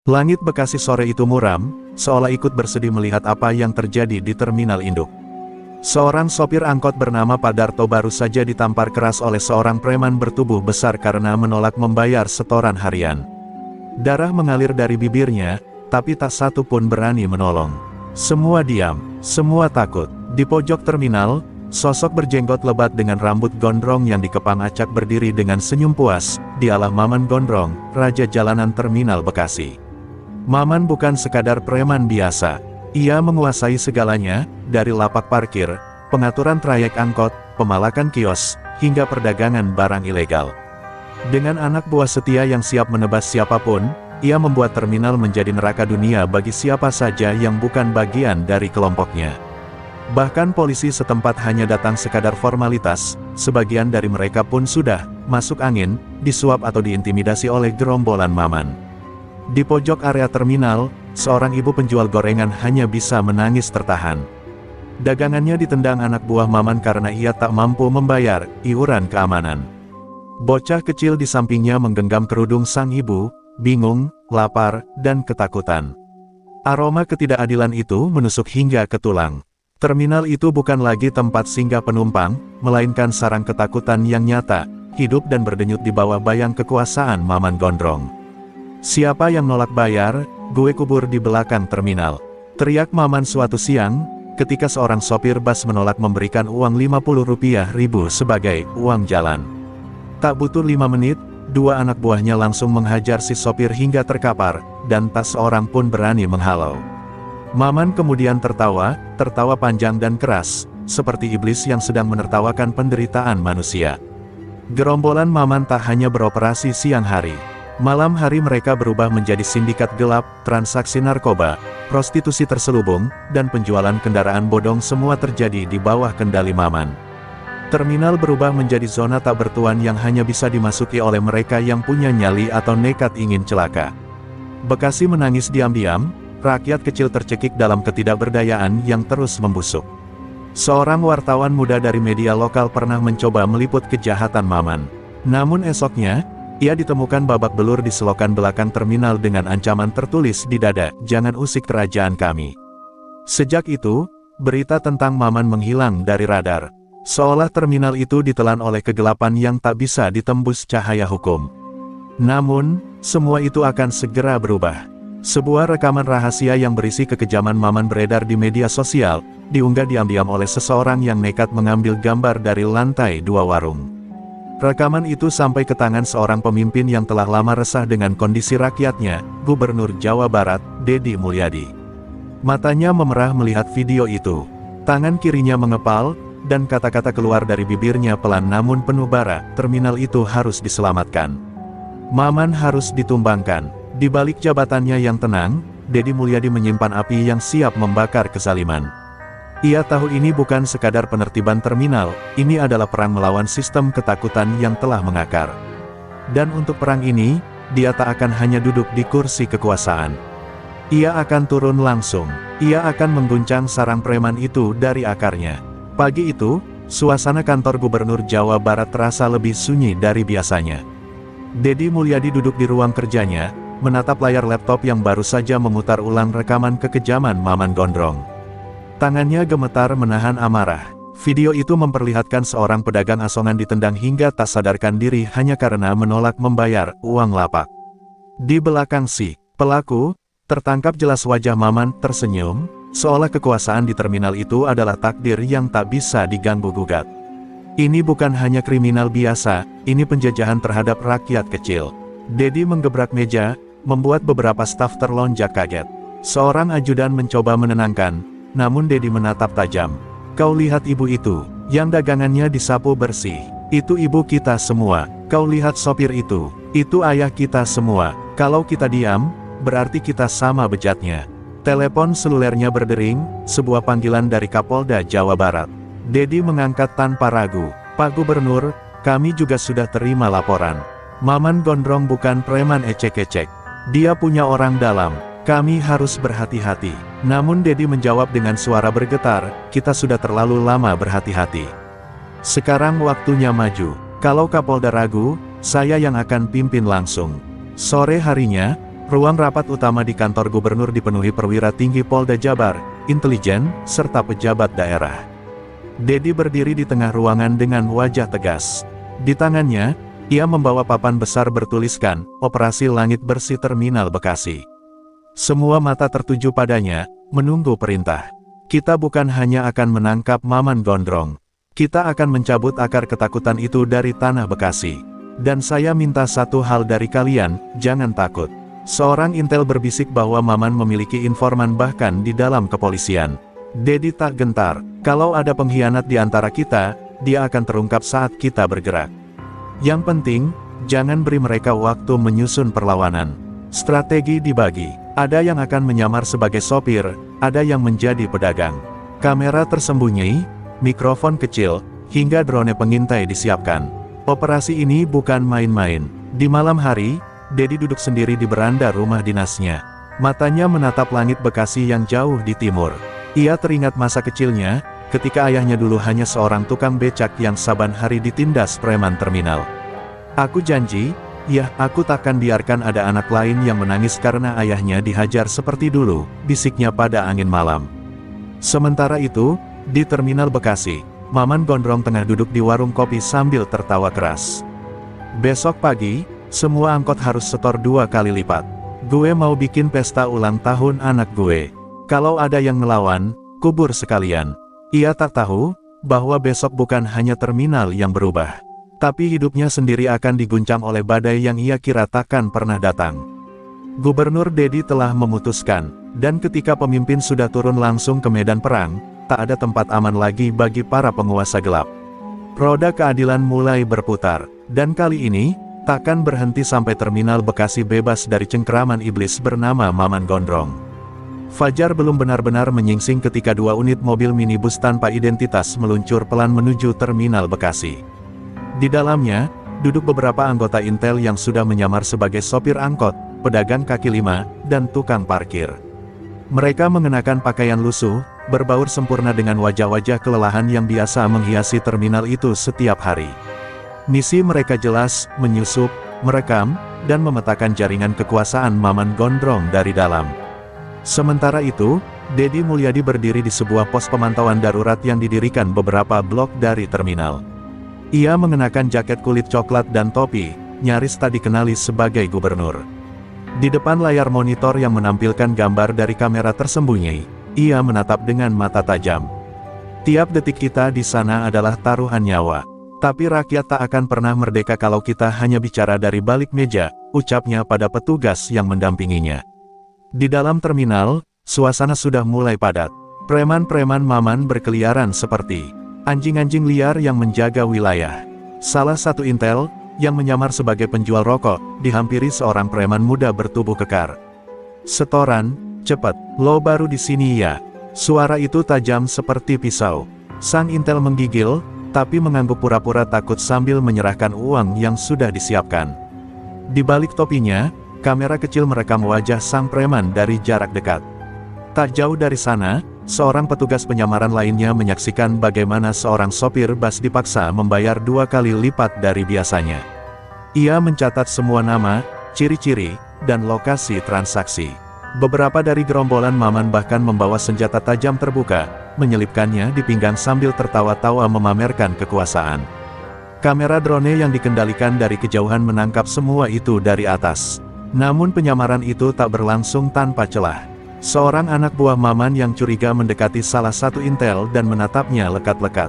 Langit Bekasi sore itu muram, seolah ikut bersedih melihat apa yang terjadi di terminal induk. Seorang sopir angkot bernama Padarto baru saja ditampar keras oleh seorang preman bertubuh besar karena menolak membayar setoran harian. Darah mengalir dari bibirnya, tapi tak satu pun berani menolong. Semua diam, semua takut. Di pojok terminal, sosok berjenggot lebat dengan rambut gondrong yang dikepang acak berdiri dengan senyum puas. Dialah Maman Gondrong, raja jalanan terminal Bekasi. Maman bukan sekadar preman biasa. Ia menguasai segalanya, dari lapak parkir, pengaturan trayek angkot, pemalakan kios, hingga perdagangan barang ilegal. Dengan anak buah setia yang siap menebas siapapun, ia membuat terminal menjadi neraka dunia bagi siapa saja yang bukan bagian dari kelompoknya. Bahkan polisi setempat hanya datang sekadar formalitas, sebagian dari mereka pun sudah masuk angin, disuap atau diintimidasi oleh gerombolan Maman. Di pojok area terminal, seorang ibu penjual gorengan hanya bisa menangis tertahan. Dagangannya ditendang anak buah Maman karena ia tak mampu membayar iuran keamanan. Bocah kecil di sampingnya menggenggam kerudung sang ibu, bingung, lapar, dan ketakutan. Aroma ketidakadilan itu menusuk hingga ke tulang. Terminal itu bukan lagi tempat singgah penumpang, melainkan sarang ketakutan yang nyata, hidup dan berdenyut di bawah bayang kekuasaan Maman Gondrong. "Siapa yang nolak bayar, gue kubur di belakang terminal," teriak Maman suatu siang, ketika seorang sopir bus menolak memberikan uang Rp50.000 sebagai uang jalan. Tak butuh 5 menit, dua anak buahnya langsung menghajar si sopir hingga terkapar, dan tak seorang pun berani menghalau. Maman kemudian tertawa panjang dan keras, seperti iblis yang sedang menertawakan penderitaan manusia. Gerombolan Maman tak hanya beroperasi siang hari. Malam hari mereka berubah menjadi sindikat gelap, transaksi narkoba, prostitusi terselubung, dan penjualan kendaraan bodong semua terjadi di bawah kendali Maman. Terminal berubah menjadi zona tak bertuan yang hanya bisa dimasuki oleh mereka yang punya nyali atau nekat ingin celaka. Bekasi menangis diam-diam, rakyat kecil tercekik dalam ketidakberdayaan yang terus membusuk. Seorang wartawan muda dari media lokal pernah mencoba meliput kejahatan Maman. Namun esoknya, ia ditemukan babak belur di selokan belakang terminal dengan ancaman tertulis di dada, "Jangan usik kerajaan kami." Sejak itu, berita tentang Maman menghilang dari radar. Seolah terminal itu ditelan oleh kegelapan yang tak bisa ditembus cahaya hukum. Namun, semua itu akan segera berubah. Sebuah rekaman rahasia yang berisi kekejaman Maman beredar di media sosial, diunggah diam-diam oleh seseorang yang nekat mengambil gambar dari lantai 2 warung. Rekaman itu sampai ke tangan seorang pemimpin yang telah lama resah dengan kondisi rakyatnya, Gubernur Jawa Barat, Deddy Mulyadi. Matanya memerah melihat video itu. Tangan kirinya mengepal, dan kata-kata keluar dari bibirnya pelan namun penuh bara, "Terminal itu harus diselamatkan. Maman harus ditumbangkan." Di balik jabatannya yang tenang, Deddy Mulyadi menyimpan api yang siap membakar kezaliman. Ia tahu ini bukan sekadar penertiban terminal, ini adalah perang melawan sistem ketakutan yang telah mengakar. Dan untuk perang ini, dia tak akan hanya duduk di kursi kekuasaan. Ia akan turun langsung. Ia akan mengguncang sarang preman itu dari akarnya. Pagi itu, suasana kantor Gubernur Jawa Barat terasa lebih sunyi dari biasanya. Deddy Mulyadi duduk di ruang kerjanya, menatap layar laptop yang baru saja memutar ulang rekaman kekejaman Maman Gondrong. Tangannya gemetar menahan amarah. Video itu memperlihatkan seorang pedagang asongan ditendang hingga tak sadarkan diri hanya karena menolak membayar uang lapak. Di belakang si pelaku, tertangkap jelas wajah Maman tersenyum, seolah kekuasaan di terminal itu adalah takdir yang tak bisa diganggu-gugat. Ini bukan hanya kriminal biasa, ini penjajahan terhadap rakyat kecil. Deddy menggebrak meja, membuat beberapa staf terlonjak kaget. Seorang ajudan mencoba menenangkan, namun Deddy menatap tajam. "Kau lihat ibu itu, yang dagangannya disapu bersih. Itu ibu kita semua. Kau lihat sopir itu ayah kita semua. Kalau kita diam, berarti kita sama bejatnya." Telepon selulernya berdering, sebuah panggilan dari Kapolda Jawa Barat. Deddy mengangkat tanpa ragu. "Pak Gubernur, kami juga sudah terima laporan. Maman Gondrong bukan preman ecek-ecek. Dia punya orang dalam. Kami harus berhati-hati." Namun Deddy menjawab dengan suara bergetar, "Kita sudah terlalu lama berhati-hati. Sekarang waktunya maju. Kalau Kapolda ragu, saya yang akan pimpin langsung." Sore harinya, Ruang rapat utama di kantor gubernur dipenuhi perwira tinggi Polda Jabar, intelijen, serta pejabat daerah. Dedi berdiri di tengah ruangan dengan wajah tegas. Di tangannya, ia membawa papan besar bertuliskan, Operasi Langit Bersih Terminal Bekasi. Semua mata tertuju padanya, menunggu perintah. Kita bukan hanya akan menangkap Maman Gondrong. Kita akan mencabut akar ketakutan itu dari tanah Bekasi. Dan saya minta satu hal dari kalian, jangan takut. Seorang intel berbisik bahwa Maman memiliki informan bahkan di dalam kepolisian. Dedi tak gentar, kalau ada pengkhianat di antara kita, dia akan terungkap saat kita bergerak. Yang penting, jangan beri mereka waktu menyusun perlawanan. Strategi dibagi, ada yang akan menyamar sebagai sopir, ada yang menjadi pedagang. Kamera tersembunyi, mikrofon kecil, hingga drone pengintai disiapkan. Operasi ini bukan main-main. Di malam hari, Dedi duduk sendiri di beranda rumah dinasnya. Matanya menatap langit Bekasi yang jauh di timur. Ia teringat masa kecilnya, ketika ayahnya dulu hanya seorang tukang becak yang saban hari ditindas preman terminal. Aku janji, ya, aku takkan biarkan ada anak lain yang menangis karena ayahnya dihajar seperti dulu, bisiknya pada angin malam. Sementara itu, di terminal Bekasi, Maman Gondrong tengah duduk di warung kopi sambil tertawa keras. Besok pagi, semua angkot harus setor 2 kali lipat. Gue mau bikin pesta ulang tahun anak gue. Kalau ada yang ngelawan, kubur sekalian. Ia tak tahu, bahwa besok bukan hanya terminal yang berubah. Tapi hidupnya sendiri akan diguncang oleh badai yang ia kira takkan pernah datang. Gubernur Dedi telah memutuskan, dan ketika pemimpin sudah turun langsung ke medan perang, tak ada tempat aman lagi bagi para penguasa gelap. Roda keadilan mulai berputar, dan kali ini, takkan berhenti sampai terminal Bekasi bebas dari cengkeraman iblis bernama Maman Gondrong. Fajar belum benar-benar menyingsing ketika 2 unit mobil minibus tanpa identitas meluncur pelan menuju terminal Bekasi. Di dalamnya, duduk beberapa anggota intel yang sudah menyamar sebagai sopir angkot, pedagang kaki lima, dan tukang parkir. Mereka mengenakan pakaian lusuh, berbaur sempurna dengan wajah-wajah kelelahan yang biasa menghiasi terminal itu setiap hari. Misi mereka jelas, menyusup, merekam, dan memetakan jaringan kekuasaan Maman Gondrong dari dalam. Sementara itu, Dedi Mulyadi berdiri di sebuah pos pemantauan darurat yang didirikan beberapa blok dari terminal. Ia mengenakan jaket kulit coklat dan topi, nyaris tak dikenali sebagai gubernur. Di depan layar monitor yang menampilkan gambar dari kamera tersembunyi, ia menatap dengan mata tajam. Tiap detik kita di sana adalah taruhan nyawa. Tapi rakyat tak akan pernah merdeka kalau kita hanya bicara dari balik meja, ucapnya pada petugas yang mendampinginya. Di dalam terminal, suasana sudah mulai padat. Preman-preman Maman berkeliaran seperti anjing-anjing liar yang menjaga wilayah. Salah satu intel, yang menyamar sebagai penjual rokok, dihampiri seorang preman muda bertubuh kekar. Setoran, cepat, lo baru di sini ya. Suara itu tajam seperti pisau. Sang intel menggigil, tapi mengangguk pura-pura takut sambil menyerahkan uang yang sudah disiapkan. Di balik topinya, kamera kecil merekam wajah sang preman dari jarak dekat. Tak jauh dari sana, seorang petugas penyamaran lainnya menyaksikan bagaimana seorang sopir bus dipaksa membayar 2 kali lipat dari biasanya. Ia mencatat semua nama, ciri-ciri, dan lokasi transaksi. Beberapa dari gerombolan Maman bahkan membawa senjata tajam terbuka, menyelipkannya di pinggang sambil tertawa-tawa memamerkan kekuasaan. Kamera drone yang dikendalikan dari kejauhan menangkap semua itu dari atas. Namun penyamaran itu tak berlangsung tanpa celah. Seorang anak buah Maman yang curiga mendekati salah satu intel dan menatapnya lekat-lekat.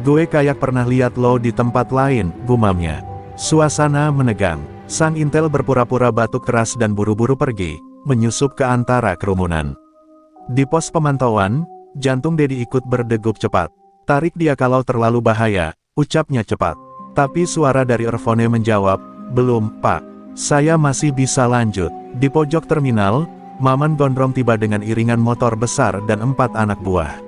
Gue kayak pernah lihat lo di tempat lain, gumamnya. Suasana menegang. Sang intel berpura-pura batuk keras dan buru-buru pergi, menyusup ke antara kerumunan. Di pos pemantauan, jantung Dedi ikut berdegup cepat. Tarik dia kalau terlalu bahaya, ucapnya cepat. Tapi suara dari earphone menjawab, belum, Pak. Saya masih bisa lanjut. Di pojok terminal, Maman Gondrong tiba dengan iringan motor besar dan 4 anak buah.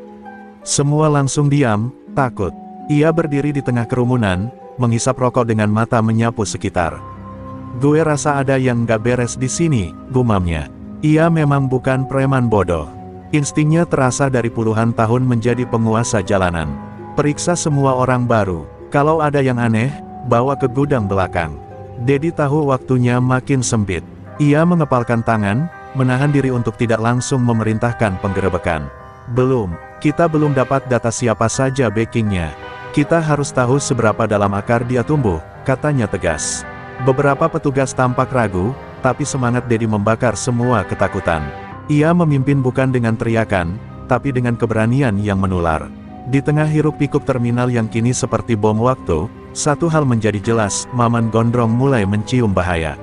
Semua langsung diam, takut. Ia berdiri di tengah kerumunan, menghisap rokok dengan mata menyapu sekitar. Gue rasa ada yang gak beres di sini, gumamnya. Ia memang bukan preman bodoh. Instingnya terasa dari puluhan tahun menjadi penguasa jalanan. Periksa semua orang baru. Kalau ada yang aneh, bawa ke gudang belakang. Dedi tahu waktunya makin sempit. Ia mengepalkan tangan, menahan diri untuk tidak langsung memerintahkan penggerebekan. Belum, kita belum dapat data siapa saja backingnya. Kita harus tahu seberapa dalam akar dia tumbuh, katanya tegas. Beberapa petugas tampak ragu, tapi semangat Dedi membakar semua ketakutan. Ia memimpin bukan dengan teriakan, tapi dengan keberanian yang menular. Di tengah hiruk-pikuk terminal yang kini seperti bom waktu, satu hal menjadi jelas, Maman Gondrong mulai mencium bahaya.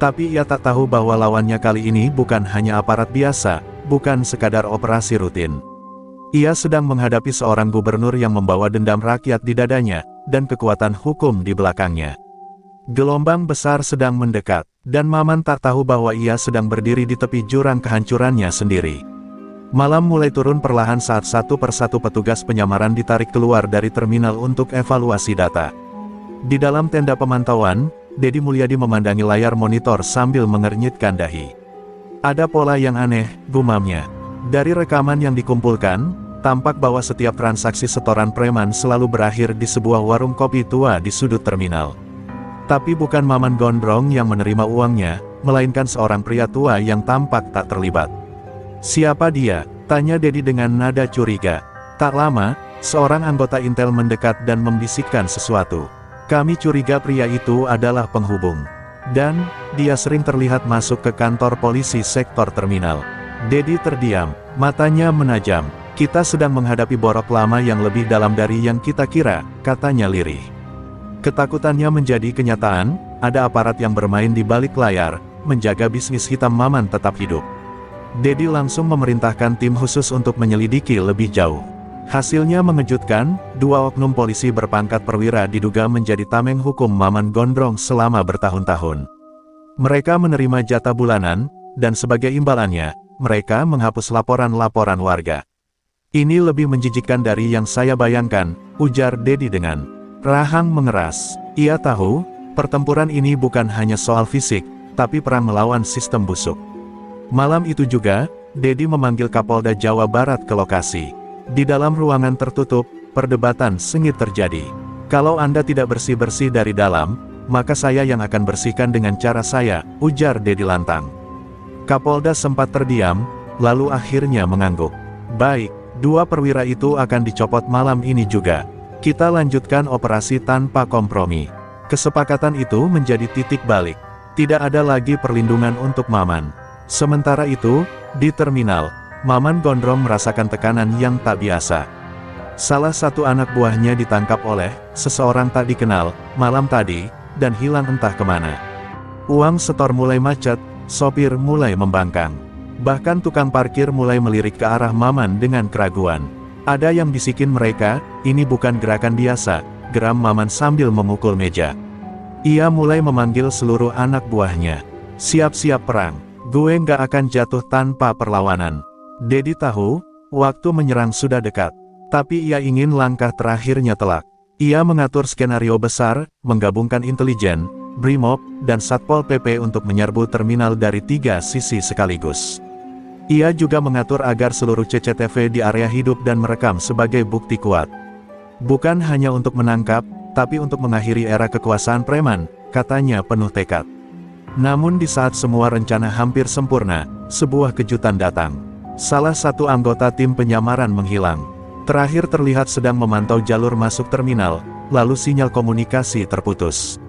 Tapi ia tak tahu bahwa lawannya kali ini bukan hanya aparat biasa, bukan sekadar operasi rutin. Ia sedang menghadapi seorang gubernur yang membawa dendam rakyat di dadanya, dan kekuatan hukum di belakangnya. Gelombang besar sedang mendekat, dan Maman tak tahu bahwa ia sedang berdiri di tepi jurang kehancurannya sendiri. Malam mulai turun perlahan saat satu persatu petugas penyamaran ditarik keluar dari terminal untuk evaluasi data. Di dalam tenda pemantauan, Dedi Mulyadi memandangi layar monitor sambil mengernyitkan dahi. Ada pola yang aneh, gumamnya. Dari rekaman yang dikumpulkan, tampak bahwa setiap transaksi setoran preman selalu berakhir di sebuah warung kopi tua di sudut terminal. Tapi bukan Maman Gondrong yang menerima uangnya, melainkan seorang pria tua yang tampak tak terlibat. Siapa dia? Tanya Dedi dengan nada curiga. Tak lama, seorang anggota intel mendekat dan membisikkan sesuatu. Kami curiga pria itu adalah penghubung. Dan, dia sering terlihat masuk ke kantor polisi sektor terminal. Dedi terdiam, matanya menajam. Kita sedang menghadapi borok lama yang lebih dalam dari yang kita kira, katanya lirih. Ketakutannya menjadi kenyataan, ada aparat yang bermain di balik layar, menjaga bisnis hitam Maman tetap hidup. Dedi langsung memerintahkan tim khusus untuk menyelidiki lebih jauh. Hasilnya mengejutkan, 2 oknum polisi berpangkat perwira diduga menjadi tameng hukum Maman Gondrong selama bertahun-tahun. Mereka menerima jatah bulanan, dan sebagai imbalannya, mereka menghapus laporan-laporan warga. Ini lebih menjijikkan dari yang saya bayangkan, ujar Dedi dengan rahang mengeras. Ia tahu, pertempuran ini bukan hanya soal fisik, tapi perang melawan sistem busuk. Malam itu juga, Dedi memanggil Kapolda Jawa Barat ke lokasi. Di dalam ruangan tertutup, perdebatan sengit terjadi. Kalau Anda tidak bersih-bersih dari dalam, maka saya yang akan bersihkan dengan cara saya, ujar Dedi lantang. Kapolda sempat terdiam, lalu akhirnya mengangguk. Baik, 2 perwira itu akan dicopot malam ini juga. Kita lanjutkan operasi tanpa kompromi. Kesepakatan itu menjadi titik balik. Tidak ada lagi perlindungan untuk Maman. Sementara itu, di terminal, Maman Gondrong merasakan tekanan yang tak biasa. Salah satu anak buahnya ditangkap oleh seseorang tak dikenal, malam tadi, dan hilang entah kemana. Uang setor mulai macet, sopir mulai membangkang. Bahkan tukang parkir mulai melirik ke arah Maman dengan keraguan. Ada yang bisikin mereka, ini bukan gerakan biasa, geram Maman sambil memukul meja. Ia mulai memanggil seluruh anak buahnya. Siap-siap perang, gue nggak akan jatuh tanpa perlawanan. Dedi tahu, waktu menyerang sudah dekat. Tapi ia ingin langkah terakhirnya telak. Ia mengatur skenario besar, menggabungkan intelijen, Brimob, dan Satpol PP untuk menyerbu terminal dari 3 sisi sekaligus. Ia juga mengatur agar seluruh CCTV di area hidup dan merekam sebagai bukti kuat. Bukan hanya untuk menangkap, tapi untuk mengakhiri era kekuasaan preman, katanya penuh tekad. Namun di saat semua rencana hampir sempurna, sebuah kejutan datang. Salah satu anggota tim penyamaran menghilang. Terakhir terlihat sedang memantau jalur masuk terminal, lalu sinyal komunikasi terputus.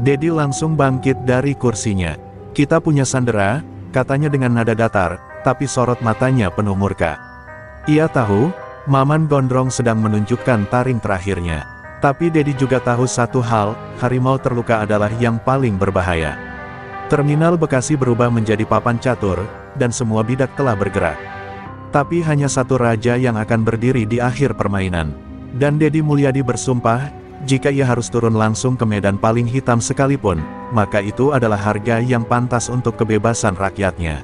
Dedi langsung bangkit dari kursinya. Kita punya sandera, katanya dengan nada datar, tapi sorot matanya penuh murka. Ia tahu, Maman Gondrong sedang menunjukkan taring terakhirnya. Tapi Dedi juga tahu satu hal, harimau terluka adalah yang paling berbahaya. Terminal Bekasi berubah menjadi papan catur, dan semua bidak telah bergerak. Tapi hanya satu raja yang akan berdiri di akhir permainan. Dan Dedi Mulyadi bersumpah, jika ia harus turun langsung ke medan paling hitam sekalipun, maka itu adalah harga yang pantas untuk kebebasan rakyatnya.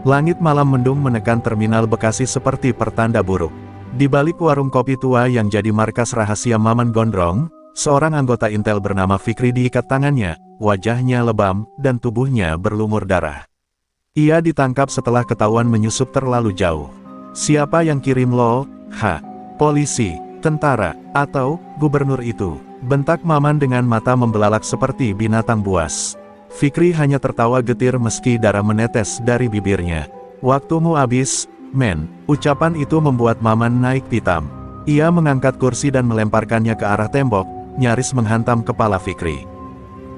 Langit malam mendung menekan terminal Bekasi seperti pertanda buruk. Di balik warung kopi tua yang jadi markas rahasia Maman Gondrong, seorang anggota intel bernama Fikri diikat tangannya, wajahnya lebam, dan tubuhnya berlumur darah. Ia ditangkap setelah ketahuan menyusup terlalu jauh. Siapa yang kirim lo? Polisi, tentara, atau gubernur itu? Bentak Maman dengan mata membelalak seperti binatang buas. Fikri hanya tertawa getir meski darah menetes dari bibirnya. "Waktumu habis, men." Ucapan itu membuat Maman naik pitam. Ia mengangkat kursi dan melemparkannya ke arah tembok, nyaris menghantam kepala Fikri.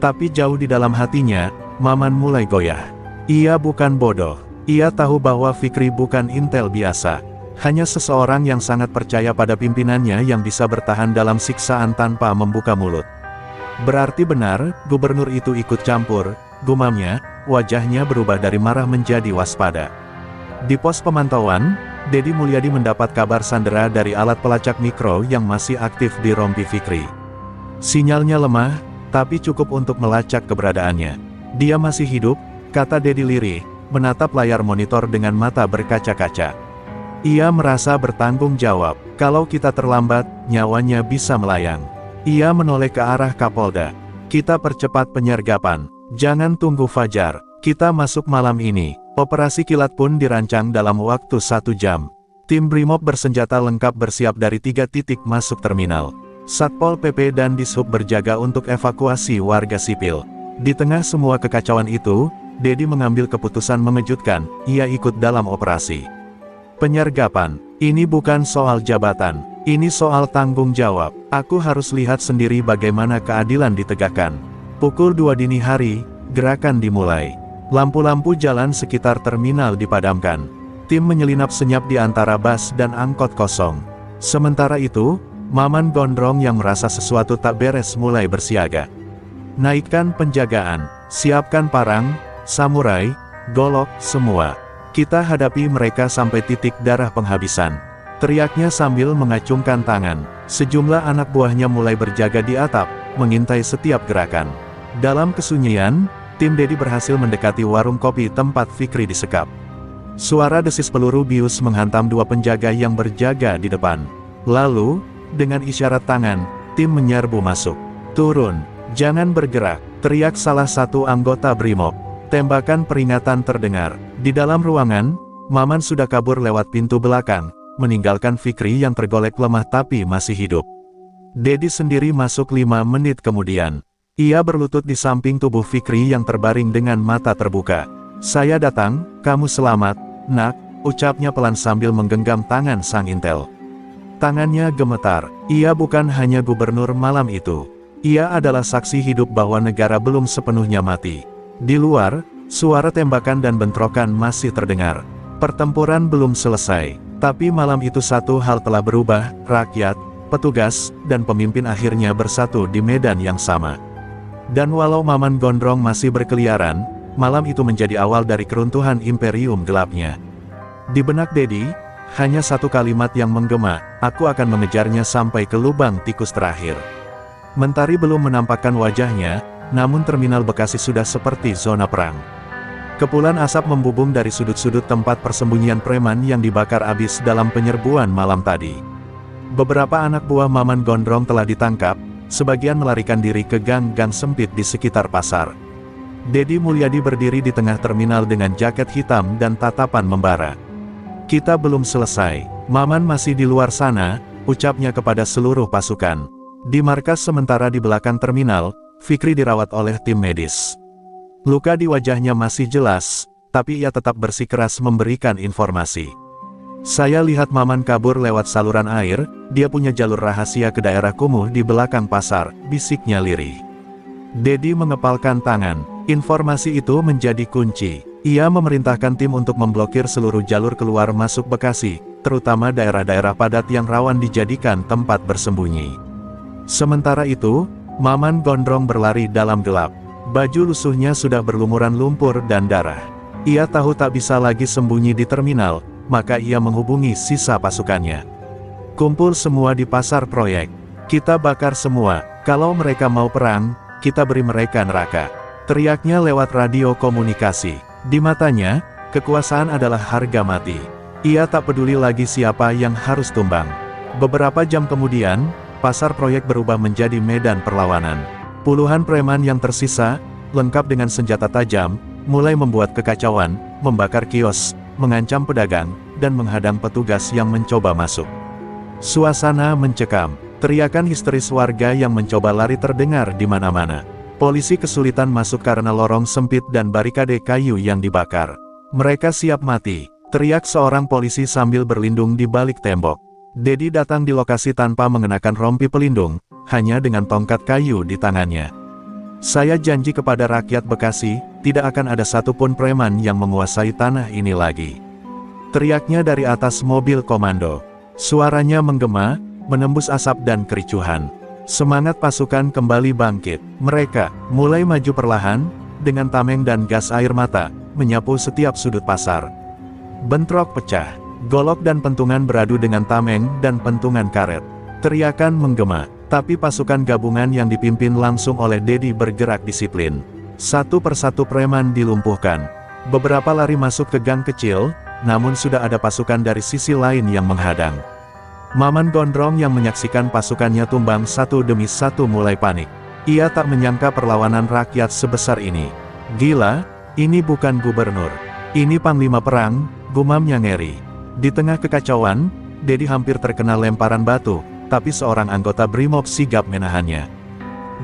Tapi jauh di dalam hatinya, Maman mulai goyah. Ia bukan bodoh. Ia tahu bahwa Fikri bukan intel biasa. Hanya seseorang yang sangat percaya pada pimpinannya yang bisa bertahan dalam siksaan tanpa membuka mulut. "Berarti benar, gubernur itu ikut campur," gumamnya, wajahnya berubah dari marah menjadi waspada. Di pos pemantauan, Dedi Mulyadi mendapat kabar sandera dari alat pelacak mikro yang masih aktif di rompi Fikri. Sinyalnya lemah, tapi cukup untuk melacak keberadaannya. "Dia masih hidup," kata Dedi lirih, menatap layar monitor dengan mata berkaca-kaca. Ia merasa bertanggung jawab. Kalau kita terlambat, nyawanya bisa melayang. Ia menoleh ke arah Kapolda. "Kita percepat penyergapan. Jangan tunggu fajar. Kita masuk malam ini." Operasi kilat pun dirancang dalam waktu 1 jam. Tim Brimob bersenjata lengkap bersiap dari 3 titik masuk terminal. Satpol PP dan Dishub berjaga untuk evakuasi warga sipil. Di tengah semua kekacauan itu, Dedi mengambil keputusan mengejutkan. Ia ikut dalam operasi penyergapan. Ini bukan soal jabatan. Ini soal tanggung jawab. Aku harus lihat sendiri bagaimana keadilan ditegakkan. Pukul 2 dini hari, gerakan dimulai. Lampu-lampu jalan sekitar terminal dipadamkan. Tim menyelinap senyap di antara bus dan angkot kosong. Sementara itu, Maman Gondrong yang merasa sesuatu tak beres mulai bersiaga. "Naikkan penjagaan, siapkan parang, samurai, golok, semua. Kita hadapi mereka sampai titik darah penghabisan," teriaknya sambil mengacungkan tangan. Sejumlah anak buahnya mulai berjaga di atap, mengintai setiap gerakan. Dalam kesunyian, tim Dedi berhasil mendekati warung kopi tempat Fikri disekap. Suara desis peluru bius menghantam 2 penjaga yang berjaga di depan. Lalu, dengan isyarat tangan, tim menyerbu masuk. "Turun, jangan bergerak," teriak salah satu anggota Brimob. Tembakan peringatan terdengar. Di dalam ruangan, Maman sudah kabur lewat pintu belakang, meninggalkan Fikri yang tergolek lemah tapi masih hidup. Dedi sendiri masuk 5 menit kemudian. Ia berlutut di samping tubuh Fikri yang terbaring dengan mata terbuka. "Saya datang, kamu selamat, nak," ucapnya pelan sambil menggenggam tangan sang intel. Tangannya gemetar. Ia bukan hanya gubernur malam itu. Ia adalah saksi hidup bahwa negara belum sepenuhnya mati. Di luar, suara tembakan dan bentrokan masih terdengar. Pertempuran belum selesai. Tapi malam itu satu hal telah berubah, rakyat, petugas, dan pemimpin akhirnya bersatu di medan yang sama. Dan walau Maman Gondrong masih berkeliaran, malam itu menjadi awal dari keruntuhan imperium gelapnya. Di benak Dedi, hanya satu kalimat yang menggema, "Aku akan mengejarnya sampai ke lubang tikus terakhir." Mentari belum menampakkan wajahnya, namun terminal Bekasi sudah seperti zona perang. Kepulan asap membubung dari sudut-sudut tempat persembunyian preman yang dibakar abis dalam penyerbuan malam tadi. Beberapa anak buah Maman Gondrong telah ditangkap, sebagian melarikan diri ke gang-gang sempit di sekitar pasar. Dedi Mulyadi berdiri di tengah terminal dengan jaket hitam dan tatapan membara. "Kita belum selesai, Maman masih di luar sana," ucapnya kepada seluruh pasukan. Di markas sementara di belakang terminal, Fikri dirawat oleh tim medis. Luka di wajahnya masih jelas, tapi ia tetap bersikeras memberikan informasi. "Saya lihat Maman kabur lewat saluran air, dia punya jalur rahasia ke daerah kumuh di belakang pasar," bisiknya lirih. Dedi mengepalkan tangan. Informasi itu menjadi kunci. Ia memerintahkan tim untuk memblokir seluruh jalur keluar masuk Bekasi, terutama daerah-daerah padat yang rawan dijadikan tempat bersembunyi. Sementara itu, Maman Gondrong berlari dalam gelap. Baju lusuhnya sudah berlumuran lumpur dan darah. Ia tahu tak bisa lagi sembunyi di terminal, maka ia menghubungi sisa pasukannya. "Kumpul semua di pasar proyek. Kita bakar semua. Kalau mereka mau perang, kita beri mereka neraka," teriaknya lewat radio komunikasi. Di matanya, kekuasaan adalah harga mati. Ia tak peduli lagi siapa yang harus tumbang. Beberapa jam kemudian, pasar proyek berubah menjadi medan perlawanan. Puluhan preman yang tersisa, lengkap dengan senjata tajam, mulai membuat kekacauan, membakar kios, mengancam pedagang, dan menghadang petugas yang mencoba masuk. Suasana mencekam. Teriakan histeris warga yang mencoba lari terdengar di mana-mana. Polisi kesulitan masuk karena lorong sempit dan barikade kayu yang dibakar. Mereka siap mati, teriak seorang polisi sambil berlindung di balik tembok. Dedi datang di lokasi tanpa mengenakan rompi pelindung, hanya dengan tongkat kayu di tangannya. Saya janji kepada rakyat Bekasi, tidak akan ada satupun preman yang menguasai tanah ini lagi. Teriaknya dari atas mobil komando. Suaranya menggema, menembus asap dan kericuhan. Semangat pasukan kembali bangkit. Mereka mulai maju perlahan, dengan tameng dan gas air mata, menyapu setiap sudut pasar. Bentrok pecah, golok dan pentungan beradu dengan tameng dan pentungan karet. Teriakan menggema, tapi pasukan gabungan yang dipimpin langsung oleh Dedi bergerak disiplin. Satu persatu preman dilumpuhkan. Beberapa lari masuk ke gang kecil, namun sudah ada pasukan dari sisi lain yang menghadang. Maman Gondrong yang menyaksikan pasukannya tumbang satu demi satu mulai panik. Ia tak menyangka perlawanan rakyat sebesar ini. Gila, ini bukan gubernur. Ini panglima perang, gumamnya ngeri. Di tengah kekacauan, Dedi hampir terkena lemparan batu, tapi seorang anggota Brimob sigap menahannya.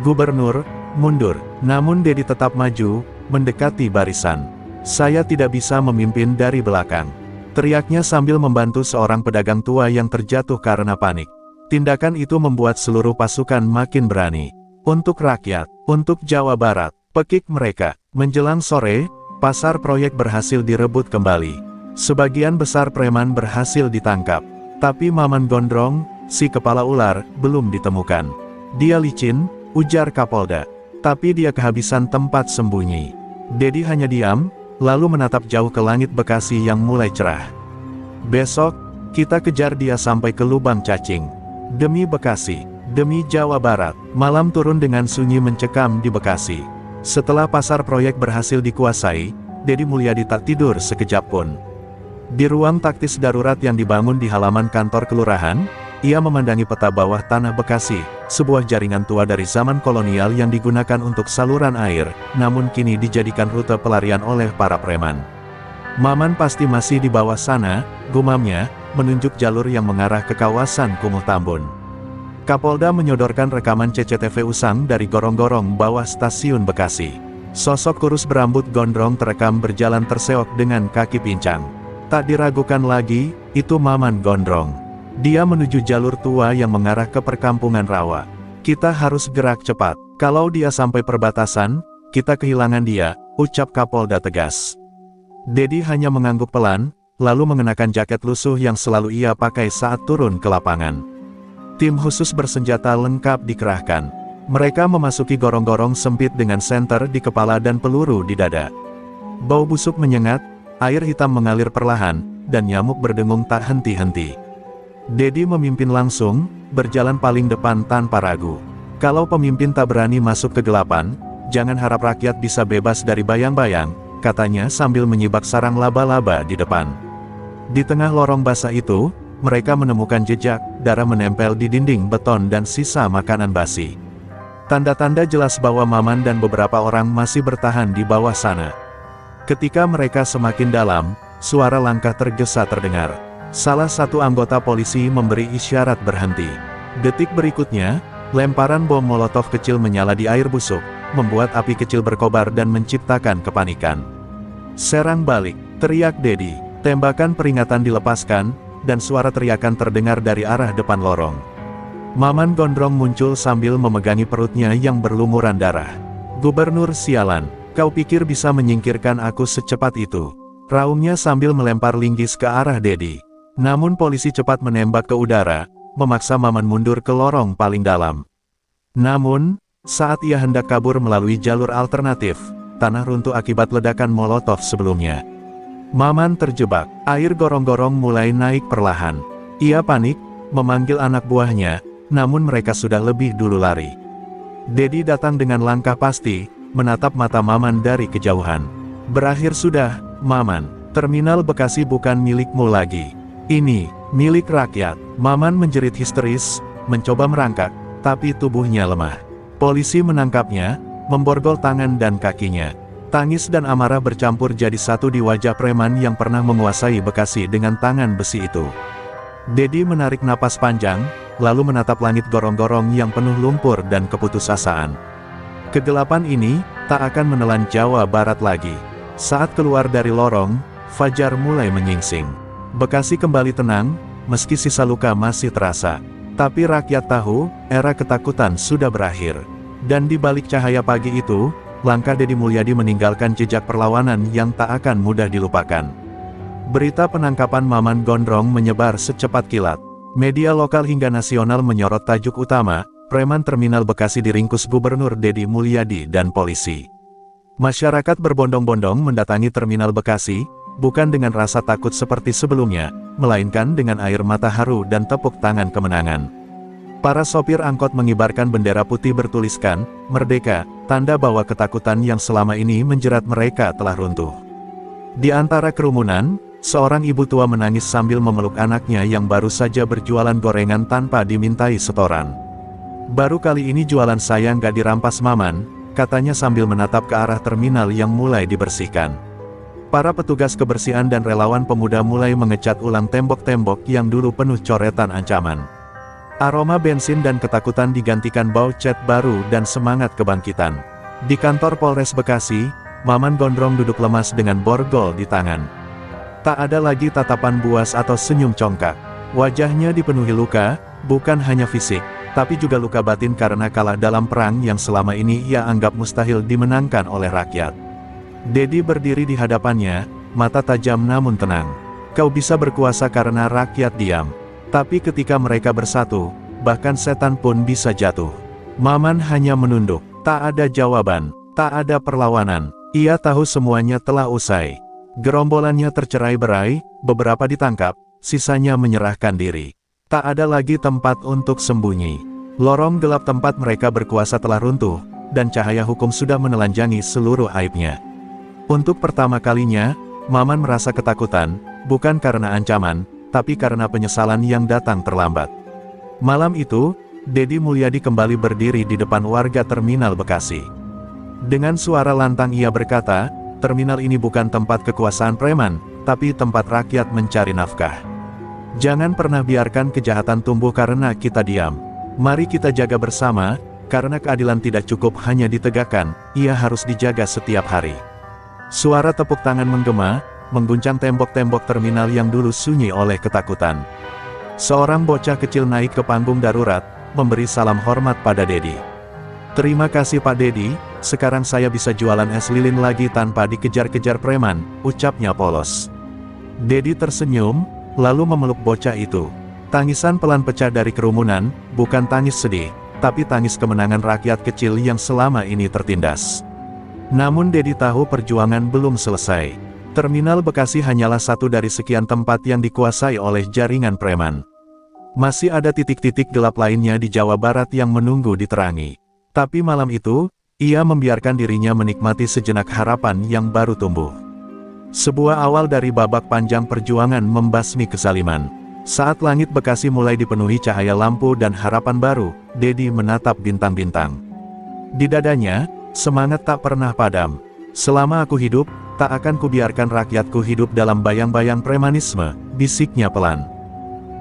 Gubernur, mundur. Namun Dedi tetap maju, mendekati barisan. Saya tidak bisa memimpin dari belakang. Teriaknya sambil membantu seorang pedagang tua yang terjatuh karena panik. Tindakan itu membuat seluruh pasukan makin berani. Untuk rakyat, untuk Jawa Barat, pekik mereka. Menjelang sore, pasar proyek berhasil direbut kembali. Sebagian besar preman berhasil ditangkap. Tapi Maman Gondrong, si kepala ular, belum ditemukan. Dia licin, ujar Kapolda. Tapi dia kehabisan tempat sembunyi. Dedi hanya diam, lalu menatap jauh ke langit Bekasi yang mulai cerah. Besok, kita kejar dia sampai ke lubang cacing. Demi Bekasi, demi Jawa Barat, malam turun dengan sunyi mencekam di Bekasi. Setelah pasar proyek berhasil dikuasai, Dedi Mulyadi tak tidur sekejap pun. Di ruang taktis darurat yang dibangun di halaman kantor kelurahan, ia memandangi peta bawah tanah Bekasi, sebuah jaringan tua dari zaman kolonial yang digunakan untuk saluran air, namun kini dijadikan rute pelarian oleh para preman. Maman pasti masih di bawah sana, gumamnya, menunjuk jalur yang mengarah ke kawasan Kumuh Tambun. Kapolda menyodorkan rekaman CCTV usang dari gorong-gorong bawah stasiun Bekasi. Sosok kurus berambut gondrong terekam berjalan terseok dengan kaki pincang. Tak diragukan lagi, itu Maman Gondrong. Dia menuju jalur tua yang mengarah ke perkampungan rawa. Kita harus gerak cepat. Kalau dia sampai perbatasan, kita kehilangan dia, ucap Kapolda tegas. Dedi hanya mengangguk pelan, lalu mengenakan jaket lusuh yang selalu ia pakai saat turun ke lapangan. Tim khusus bersenjata lengkap dikerahkan. Mereka memasuki gorong-gorong sempit dengan senter di kepala dan peluru di dada. Bau busuk menyengat, air hitam mengalir perlahan, dan nyamuk berdengung tak henti-henti. Dedi memimpin langsung, berjalan paling depan tanpa ragu. Kalau pemimpin tak berani masuk kegelapan, jangan harap rakyat bisa bebas dari bayang-bayang, katanya sambil menyibak sarang laba-laba di depan. Di tengah lorong basah itu, mereka menemukan jejak darah menempel di dinding beton dan sisa makanan basi. Tanda-tanda jelas bahwa Maman dan beberapa orang masih bertahan di bawah sana. Ketika mereka semakin dalam, suara langkah tergesa terdengar. Salah satu anggota polisi memberi isyarat berhenti. Detik berikutnya, lemparan bom molotov kecil menyala di air busuk, membuat api kecil berkobar dan menciptakan kepanikan. Serang balik, teriak Dedi. Tembakan peringatan dilepaskan, dan suara teriakan terdengar dari arah depan lorong. Maman Gondrong muncul sambil memegangi perutnya yang berlumuran darah. Gubernur sialan, kau pikir bisa menyingkirkan aku secepat itu? Raungnya sambil melempar linggis ke arah Dedi. Namun polisi cepat menembak ke udara, memaksa Maman mundur ke lorong paling dalam. Namun, saat ia hendak kabur melalui jalur alternatif, tanah runtuh akibat ledakan molotov sebelumnya. Maman terjebak, air gorong-gorong mulai naik perlahan. Ia panik, memanggil anak buahnya, namun mereka sudah lebih dulu lari. Dedi datang dengan langkah pasti, menatap mata Maman dari kejauhan. Berakhir sudah, Maman, terminal Bekasi bukan milikmu lagi. Ini, milik rakyat. Maman menjerit histeris, mencoba merangkak, tapi tubuhnya lemah. Polisi menangkapnya, memborgol tangan dan kakinya. Tangis dan amarah bercampur jadi satu di wajah preman yang pernah menguasai Bekasi dengan tangan besi itu. Dedi menarik napas panjang, lalu menatap langit gorong-gorong yang penuh lumpur dan keputusasaan. Kegelapan ini tak akan menelan Jawa Barat lagi. Saat keluar dari lorong, fajar mulai menyingsing. Bekasi kembali tenang, meski sisa luka masih terasa. Tapi rakyat tahu, era ketakutan sudah berakhir. Dan di balik cahaya pagi itu, langkah Deddy Mulyadi meninggalkan jejak perlawanan yang tak akan mudah dilupakan. Berita penangkapan Maman Gondrong menyebar secepat kilat. Media lokal hingga nasional menyorot tajuk utama, preman terminal Bekasi diringkus Gubernur Deddy Mulyadi dan polisi. Masyarakat berbondong-bondong mendatangi terminal Bekasi, bukan dengan rasa takut seperti sebelumnya, melainkan dengan air mata haru dan tepuk tangan kemenangan. Para sopir angkot mengibarkan bendera putih bertuliskan, Merdeka, tanda bahwa ketakutan yang selama ini menjerat mereka telah runtuh. Di antara kerumunan, seorang ibu tua menangis sambil memeluk anaknya yang baru saja berjualan gorengan tanpa dimintai setoran. Baru kali ini jualan saya nggak dirampas Maman, katanya sambil menatap ke arah terminal yang mulai dibersihkan. Para petugas kebersihan dan relawan pemuda mulai mengecat ulang tembok-tembok yang dulu penuh coretan ancaman. Aroma bensin dan ketakutan digantikan bau cat baru dan semangat kebangkitan. Di kantor Polres Bekasi, Maman Gondrong duduk lemas dengan borgol di tangan. Tak ada lagi tatapan buas atau senyum congkak. Wajahnya dipenuhi luka, bukan hanya fisik, tapi juga luka batin karena kalah dalam perang yang selama ini ia anggap mustahil dimenangkan oleh rakyat. Deddy berdiri di hadapannya, mata tajam namun tenang. Kau bisa berkuasa karena rakyat diam. Tapi ketika mereka bersatu, bahkan setan pun bisa jatuh. Maman hanya menunduk, tak ada jawaban, tak ada perlawanan. Ia tahu semuanya telah usai. Gerombolannya tercerai-berai, beberapa ditangkap, sisanya menyerahkan diri. Tak ada lagi tempat untuk sembunyi. Lorong gelap tempat mereka berkuasa telah runtuh, dan cahaya hukum sudah menelanjangi seluruh aibnya. Untuk pertama kalinya, Maman merasa ketakutan, bukan karena ancaman, tapi karena penyesalan yang datang terlambat. Malam itu, Deddy Mulyadi kembali berdiri di depan warga terminal Bekasi. Dengan suara lantang ia berkata, terminal ini bukan tempat kekuasaan preman, tapi tempat rakyat mencari nafkah. Jangan pernah biarkan kejahatan tumbuh karena kita diam. Mari kita jaga bersama, karena keadilan tidak cukup hanya ditegakkan, ia harus dijaga setiap hari. Suara tepuk tangan menggema, mengguncang tembok-tembok terminal yang dulu sunyi oleh ketakutan. Seorang bocah kecil naik ke panggung darurat, memberi salam hormat pada Deddy. Terima kasih Pak Deddy, sekarang saya bisa jualan es lilin lagi tanpa dikejar-kejar preman, ucapnya polos. Deddy tersenyum, lalu memeluk bocah itu. Tangisan pelan pecah dari kerumunan, bukan tangis sedih, tapi tangis kemenangan rakyat kecil yang selama ini tertindas. Namun Deddy tahu perjuangan belum selesai. Terminal Bekasi hanyalah satu dari sekian tempat yang dikuasai oleh jaringan preman. Masih ada titik-titik gelap lainnya di Jawa Barat yang menunggu diterangi. Tapi malam itu, ia membiarkan dirinya menikmati sejenak harapan yang baru tumbuh. Sebuah awal dari babak panjang perjuangan membasmi kezaliman. Saat langit Bekasi mulai dipenuhi cahaya lampu dan harapan baru, Deddy menatap bintang-bintang. Di dadanya, semangat tak pernah padam. Selama aku hidup, tak akan kubiarkan rakyatku hidup dalam bayang-bayang premanisme, bisiknya pelan.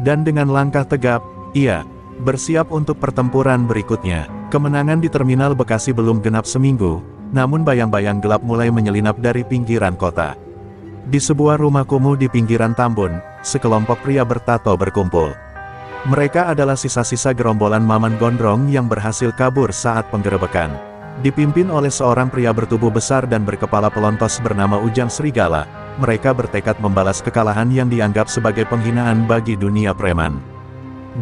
Dan dengan langkah tegap, ia bersiap untuk pertempuran berikutnya. Kemenangan di terminal Bekasi belum genap seminggu, namun bayang-bayang gelap mulai menyelinap dari pinggiran kota. Di sebuah rumah kumuh di pinggiran Tambun, sekelompok pria bertato berkumpul. Mereka adalah sisa-sisa gerombolan Maman Gondrong yang berhasil kabur saat penggerebekan. Dipimpin oleh seorang pria bertubuh besar dan berkepala pelontos bernama Ujang Serigala, mereka bertekad membalas kekalahan yang dianggap sebagai penghinaan bagi dunia preman.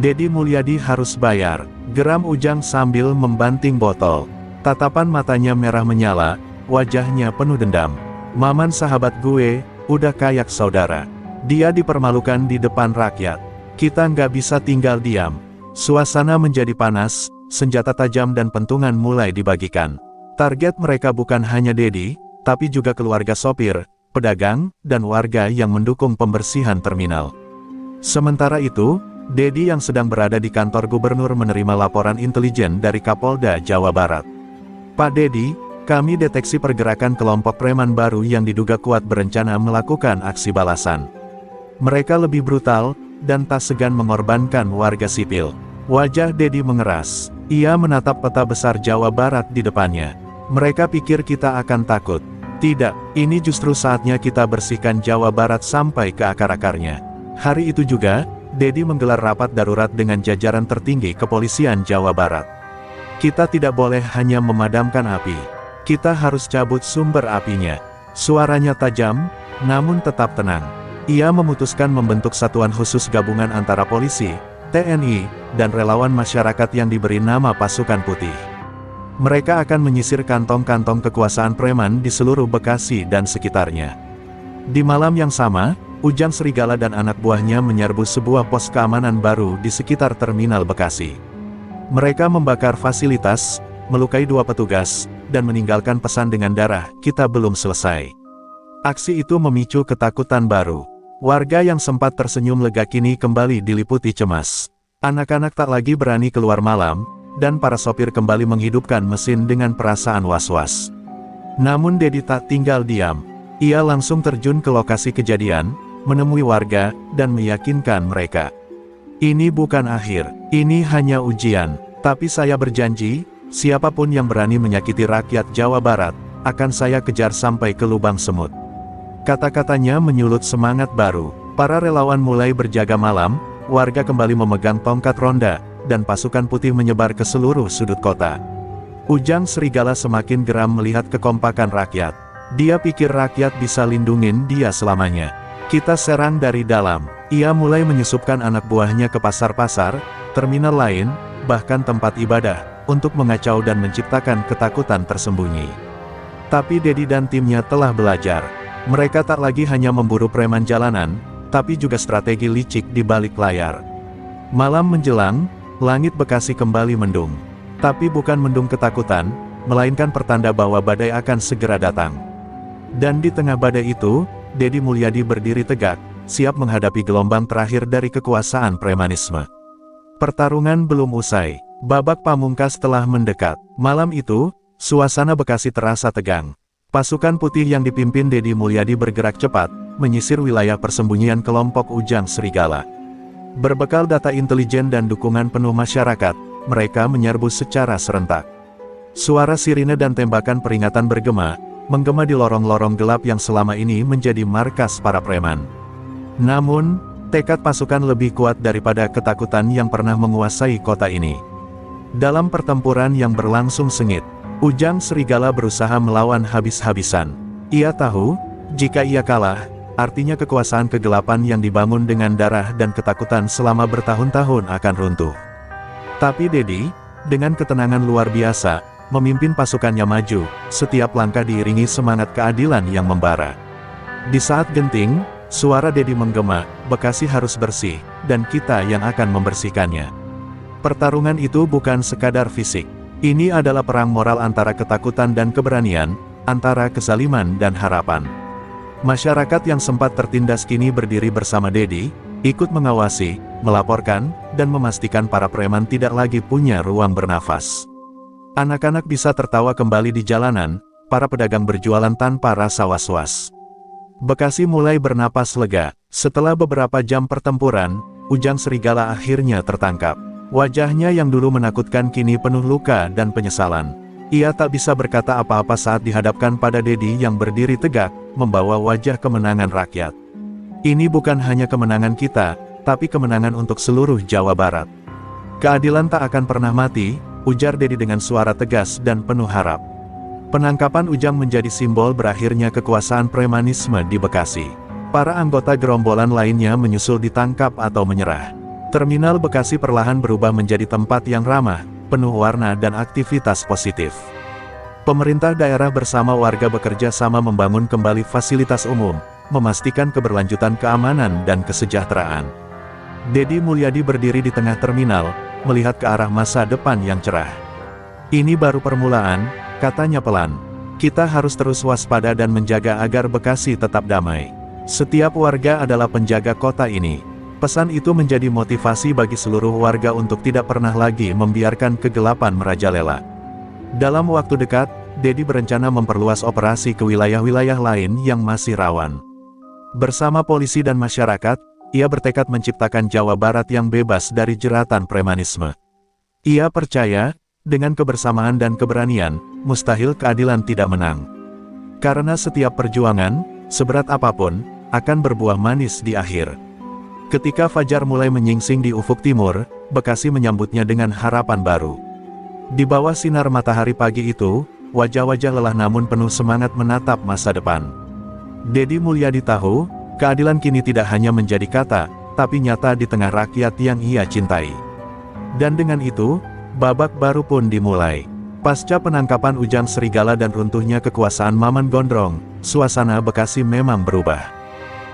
Deddy Mulyadi harus bayar, geram Ujang sambil membanting botol. Tatapan matanya merah menyala, wajahnya penuh dendam. Maman sahabat gue, udah kayak saudara. Dia dipermalukan di depan rakyat. Kita nggak bisa tinggal diam. Suasana menjadi panas. Senjata tajam dan pentungan mulai dibagikan. Target mereka bukan hanya Deddy, tapi juga keluarga sopir, pedagang, dan warga yang mendukung pembersihan terminal. Sementara itu, Deddy yang sedang berada di kantor gubernur menerima laporan intelijen dari Kapolda Jawa Barat. Pak Deddy, kami deteksi pergerakan kelompok preman baru yang diduga kuat berencana melakukan aksi balasan. Mereka lebih brutal, dan tak segan mengorbankan warga sipil. Wajah Deddy mengeras. Ia menatap peta besar Jawa Barat di depannya. Mereka pikir kita akan takut. Tidak, ini justru saatnya kita bersihkan Jawa Barat sampai ke akar-akarnya. Hari itu juga, Dedi menggelar rapat darurat dengan jajaran tertinggi kepolisian Jawa Barat. Kita tidak boleh hanya memadamkan api. Kita harus cabut sumber apinya. Suaranya tajam, namun tetap tenang. Ia memutuskan membentuk satuan khusus gabungan antara polisi, TNI, dan relawan masyarakat yang diberi nama Pasukan Putih. Mereka akan menyisir kantong-kantong kekuasaan preman di seluruh Bekasi dan sekitarnya. Di malam yang sama, Ujang Serigala dan anak buahnya menyerbu sebuah pos keamanan baru di sekitar Terminal Bekasi. Mereka membakar fasilitas, melukai 2 petugas, dan meninggalkan pesan dengan darah, "Kita belum selesai." Aksi itu memicu ketakutan baru. Warga yang sempat tersenyum lega kini kembali diliputi cemas. Anak-anak tak lagi berani keluar malam, dan para sopir kembali menghidupkan mesin dengan perasaan was-was. Namun Dedi tak tinggal diam. Ia langsung terjun ke lokasi kejadian, menemui warga, dan meyakinkan mereka. "Ini bukan akhir, ini hanya ujian. Tapi saya berjanji, siapapun yang berani menyakiti rakyat Jawa Barat, akan saya kejar sampai ke lubang semut." Kata-katanya menyulut semangat baru. Para relawan mulai berjaga malam, warga kembali memegang tongkat ronda, dan pasukan putih menyebar ke seluruh sudut kota. Ujang Serigala semakin geram melihat kekompakan rakyat. Dia pikir rakyat bisa lindungin dia selamanya. "Kita serang dari dalam." Ia mulai menyusupkan anak buahnya ke pasar-pasar, terminal lain, bahkan tempat ibadah, untuk mengacau dan menciptakan ketakutan tersembunyi. Tapi Dedi dan timnya telah belajar. Mereka tak lagi hanya memburu preman jalanan, tapi juga strategi licik di balik layar. Malam menjelang, langit Bekasi kembali mendung. Tapi bukan mendung ketakutan, melainkan pertanda bahwa badai akan segera datang. Dan di tengah badai itu, Dedi Mulyadi berdiri tegak, siap menghadapi gelombang terakhir dari kekuasaan premanisme. Pertarungan belum usai, babak pamungkas telah mendekat. Malam itu, suasana Bekasi terasa tegang. Pasukan putih yang dipimpin Dedi Mulyadi bergerak cepat, menyisir wilayah persembunyian kelompok Ujang Serigala. Berbekal data intelijen dan dukungan penuh masyarakat, mereka menyerbu secara serentak. Suara sirine dan tembakan peringatan menggema di lorong-lorong gelap yang selama ini menjadi markas para preman. Namun, tekad pasukan lebih kuat daripada ketakutan yang pernah menguasai kota ini. Dalam pertempuran yang berlangsung sengit, Ujang Serigala berusaha melawan habis-habisan. Ia tahu, jika ia kalah, artinya kekuasaan kegelapan yang dibangun dengan darah dan ketakutan selama bertahun-tahun akan runtuh. Tapi Dedi, dengan ketenangan luar biasa, memimpin pasukannya maju, setiap langkah diiringi semangat keadilan yang membara. Di saat genting, suara Dedi menggema, "Bekasi harus bersih, dan kita yang akan membersihkannya." Pertarungan itu bukan sekadar fisik. Ini adalah perang moral antara ketakutan dan keberanian, antara kezaliman dan harapan. Masyarakat yang sempat tertindas kini berdiri bersama Dedi, ikut mengawasi, melaporkan, dan memastikan para preman tidak lagi punya ruang bernafas. Anak-anak bisa tertawa kembali di jalanan, para pedagang berjualan tanpa rasa was-was. Bekasi mulai bernapas lega. Setelah beberapa jam pertempuran, Ujang Serigala akhirnya tertangkap. Wajahnya yang dulu menakutkan kini penuh luka dan penyesalan. Ia tak bisa berkata apa-apa saat dihadapkan pada Dedi yang berdiri tegak, membawa wajah kemenangan rakyat. "Ini bukan hanya kemenangan kita, tapi kemenangan untuk seluruh Jawa Barat. Keadilan tak akan pernah mati," ujar Dedi dengan suara tegas dan penuh harap. Penangkapan Ujang menjadi simbol berakhirnya kekuasaan premanisme di Bekasi. Para anggota gerombolan lainnya menyusul ditangkap atau menyerah. Terminal Bekasi perlahan berubah menjadi tempat yang ramah, penuh warna dan aktivitas positif. Pemerintah daerah bersama warga bekerja sama membangun kembali fasilitas umum, memastikan keberlanjutan keamanan dan kesejahteraan. Dedi Mulyadi berdiri di tengah terminal, melihat ke arah masa depan yang cerah. "Ini baru permulaan," katanya pelan. "Kita harus terus waspada dan menjaga agar Bekasi tetap damai. Setiap warga adalah penjaga kota ini." Pesan itu menjadi motivasi bagi seluruh warga untuk tidak pernah lagi membiarkan kegelapan merajalela. Dalam waktu dekat, Dedi berencana memperluas operasi ke wilayah-wilayah lain yang masih rawan. Bersama polisi dan masyarakat, ia bertekad menciptakan Jawa Barat yang bebas dari jeratan premanisme. Ia percaya, dengan kebersamaan dan keberanian, mustahil keadilan tidak menang. Karena setiap perjuangan, seberat apapun, akan berbuah manis di akhir. Ketika fajar mulai menyingsing di ufuk timur, Bekasi menyambutnya dengan harapan baru. Di bawah sinar matahari pagi itu, wajah-wajah lelah namun penuh semangat menatap masa depan. Dedi Mulyadi tahu, keadilan kini tidak hanya menjadi kata, tapi nyata di tengah rakyat yang ia cintai. Dan dengan itu, babak baru pun dimulai. Pasca penangkapan Ujang Serigala dan runtuhnya kekuasaan Maman Gondrong, suasana Bekasi memang berubah.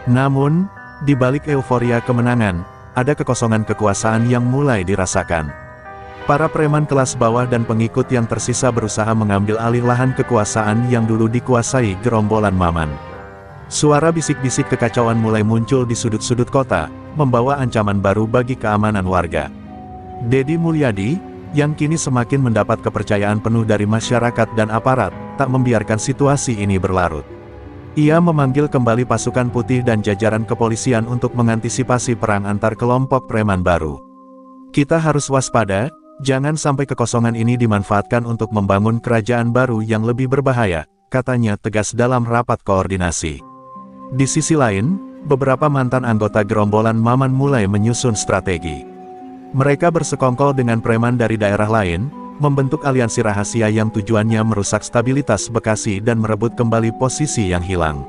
Namun, di balik euforia kemenangan, ada kekosongan kekuasaan yang mulai dirasakan. Para preman kelas bawah dan pengikut yang tersisa berusaha mengambil alih lahan kekuasaan yang dulu dikuasai gerombolan Maman. Suara bisik-bisik kekacauan mulai muncul di sudut-sudut kota, membawa ancaman baru bagi keamanan warga. Dedi Mulyadi, yang kini semakin mendapat kepercayaan penuh dari masyarakat dan aparat, tak membiarkan situasi ini berlarut. Ia memanggil kembali pasukan putih dan jajaran kepolisian untuk mengantisipasi perang antar kelompok preman baru. Kita harus waspada, jangan sampai kekosongan ini dimanfaatkan untuk membangun kerajaan baru yang lebih berbahaya, katanya tegas dalam rapat koordinasi. Di sisi lain, beberapa mantan anggota gerombolan Maman mulai menyusun strategi. Mereka bersekongkol dengan preman dari daerah lain, membentuk aliansi rahasia yang tujuannya merusak stabilitas Bekasi dan merebut kembali posisi yang hilang.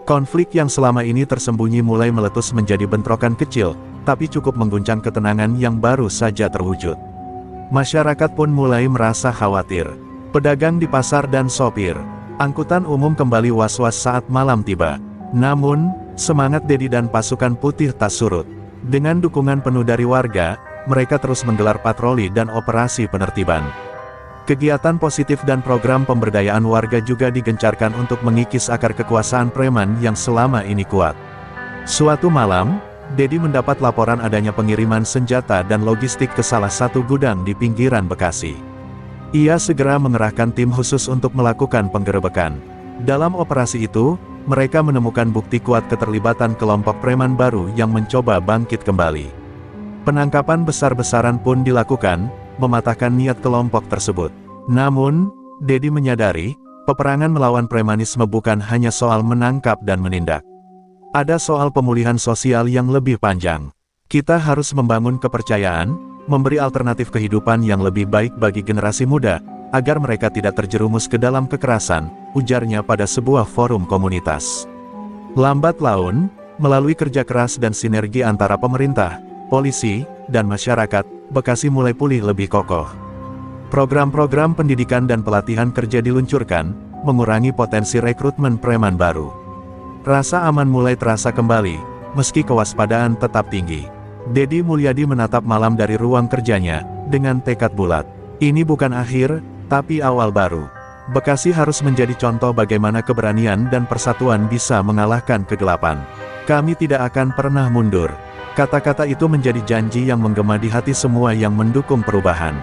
Konflik yang selama ini tersembunyi mulai meletus menjadi bentrokan kecil, tapi cukup mengguncang ketenangan yang baru saja terwujud. Masyarakat pun mulai merasa khawatir. Pedagang di pasar dan sopir angkutan umum kembali was-was saat malam tiba. Namun, semangat Dedi dan pasukan putih tak surut. Dengan dukungan penuh dari warga, mereka terus menggelar patroli dan operasi penertiban. Kegiatan positif dan program pemberdayaan warga juga digencarkan untuk mengikis akar kekuasaan preman yang selama ini kuat. Suatu malam, Dedi mendapat laporan adanya pengiriman senjata dan logistik ke salah satu gudang di pinggiran Bekasi. Ia segera mengerahkan tim khusus untuk melakukan penggerebekan. Dalam operasi itu, mereka menemukan bukti kuat keterlibatan kelompok preman baru yang mencoba bangkit kembali. Penangkapan besar-besaran pun dilakukan, mematahkan niat kelompok tersebut. Namun, Dedi menyadari, peperangan melawan premanisme bukan hanya soal menangkap dan menindak. Ada soal pemulihan sosial yang lebih panjang. Kita harus membangun kepercayaan, memberi alternatif kehidupan yang lebih baik bagi generasi muda, agar mereka tidak terjerumus ke dalam kekerasan, ujarnya pada sebuah forum komunitas. Lambat laun, melalui kerja keras dan sinergi antara pemerintah, polisi, dan masyarakat, Bekasi mulai pulih lebih kokoh. Program-program pendidikan dan pelatihan kerja diluncurkan, mengurangi potensi rekrutmen preman baru. Rasa aman mulai terasa kembali, meski kewaspadaan tetap tinggi. Dedi Mulyadi menatap malam dari ruang kerjanya, dengan tekad bulat. Ini bukan akhir, tapi awal baru. Bekasi harus menjadi contoh bagaimana keberanian dan persatuan bisa mengalahkan kegelapan. Kami tidak akan pernah mundur. Kata-kata itu menjadi janji yang menggema di hati semua yang mendukung perubahan.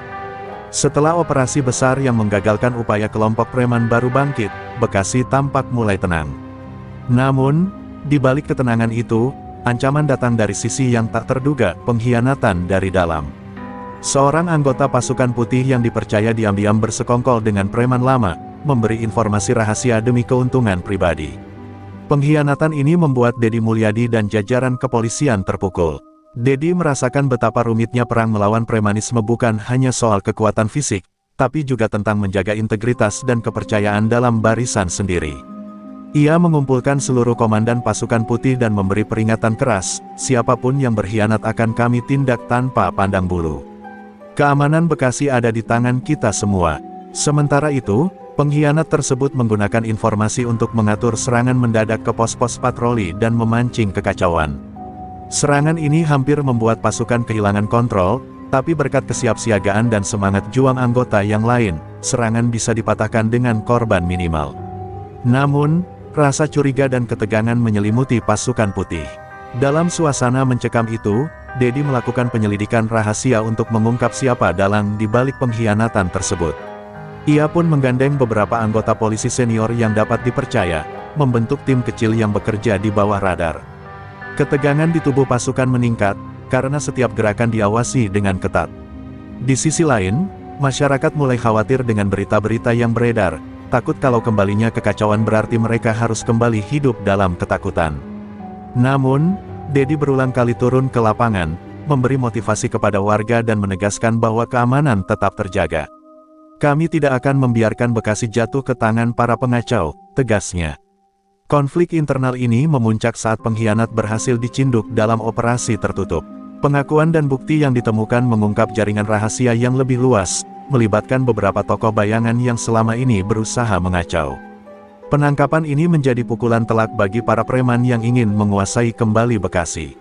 Setelah operasi besar yang menggagalkan upaya kelompok preman baru bangkit, Bekasi tampak mulai tenang. Namun, di balik ketenangan itu, ancaman datang dari sisi yang tak terduga, pengkhianatan dari dalam. Seorang anggota pasukan putih yang dipercaya diam-diam bersekongkol dengan preman lama, memberi informasi rahasia demi keuntungan pribadi. Pengkhianatan ini membuat Dedi Mulyadi dan jajaran kepolisian terpukul. Dedi merasakan betapa rumitnya perang melawan premanisme bukan hanya soal kekuatan fisik, tapi juga tentang menjaga integritas dan kepercayaan dalam barisan sendiri. Ia mengumpulkan seluruh komandan pasukan putih dan memberi peringatan keras, siapapun yang berkhianat akan kami tindak tanpa pandang bulu. Keamanan Bekasi ada di tangan kita semua. Sementara itu, pengkhianat tersebut menggunakan informasi untuk mengatur serangan mendadak ke pos-pos patroli dan memancing kekacauan. Serangan ini hampir membuat pasukan kehilangan kontrol, tapi berkat kesiapsiagaan dan semangat juang anggota yang lain, serangan bisa dipatahkan dengan korban minimal. Namun, rasa curiga dan ketegangan menyelimuti pasukan putih. Dalam suasana mencekam itu, Dedi melakukan penyelidikan rahasia untuk mengungkap siapa dalang di balik pengkhianatan tersebut. Ia pun menggandeng beberapa anggota polisi senior yang dapat dipercaya, membentuk tim kecil yang bekerja di bawah radar. Ketegangan di tubuh pasukan meningkat, karena setiap gerakan diawasi dengan ketat. Di sisi lain, masyarakat mulai khawatir dengan berita-berita yang beredar, takut kalau kembalinya kekacauan berarti mereka harus kembali hidup dalam ketakutan. Namun, Dedi berulang kali turun ke lapangan, memberi motivasi kepada warga dan menegaskan bahwa keamanan tetap terjaga. Kami tidak akan membiarkan Bekasi jatuh ke tangan para pengacau, tegasnya. Konflik internal ini memuncak saat pengkhianat berhasil dicinduk dalam operasi tertutup. Pengakuan dan bukti yang ditemukan mengungkap jaringan rahasia yang lebih luas, melibatkan beberapa tokoh bayangan yang selama ini berusaha mengacau. Penangkapan ini menjadi pukulan telak bagi para preman yang ingin menguasai kembali Bekasi.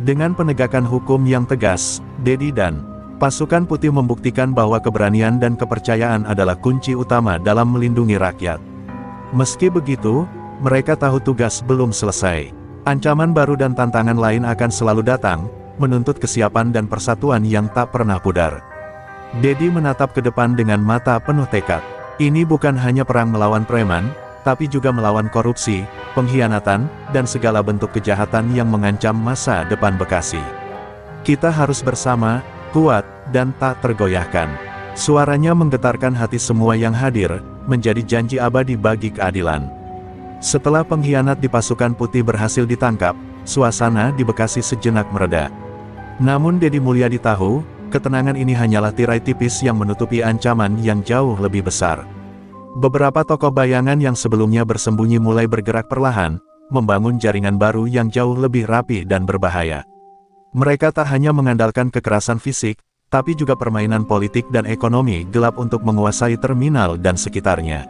Dengan penegakan hukum yang tegas, Dedi dan pasukan putih membuktikan bahwa keberanian dan kepercayaan adalah kunci utama dalam melindungi rakyat. Meski begitu, mereka tahu tugas belum selesai. Ancaman baru dan tantangan lain akan selalu datang, menuntut kesiapan dan persatuan yang tak pernah pudar. Dedi menatap ke depan dengan mata penuh tekad. Ini bukan hanya perang melawan preman, tapi juga melawan korupsi, pengkhianatan, dan segala bentuk kejahatan yang mengancam masa depan Bekasi. Kita harus bersama, kuat, dan tak tergoyahkan. Suaranya menggetarkan hati semua yang hadir, menjadi janji abadi bagi keadilan. Setelah pengkhianat di pasukan putih berhasil ditangkap, suasana di Bekasi sejenak mereda. Namun Dedi Mulyadi tahu, ketenangan ini hanyalah tirai tipis yang menutupi ancaman yang jauh lebih besar. Beberapa tokoh bayangan yang sebelumnya bersembunyi mulai bergerak perlahan, membangun jaringan baru yang jauh lebih rapi dan berbahaya. Mereka tak hanya mengandalkan kekerasan fisik, tapi juga permainan politik dan ekonomi gelap untuk menguasai terminal dan sekitarnya.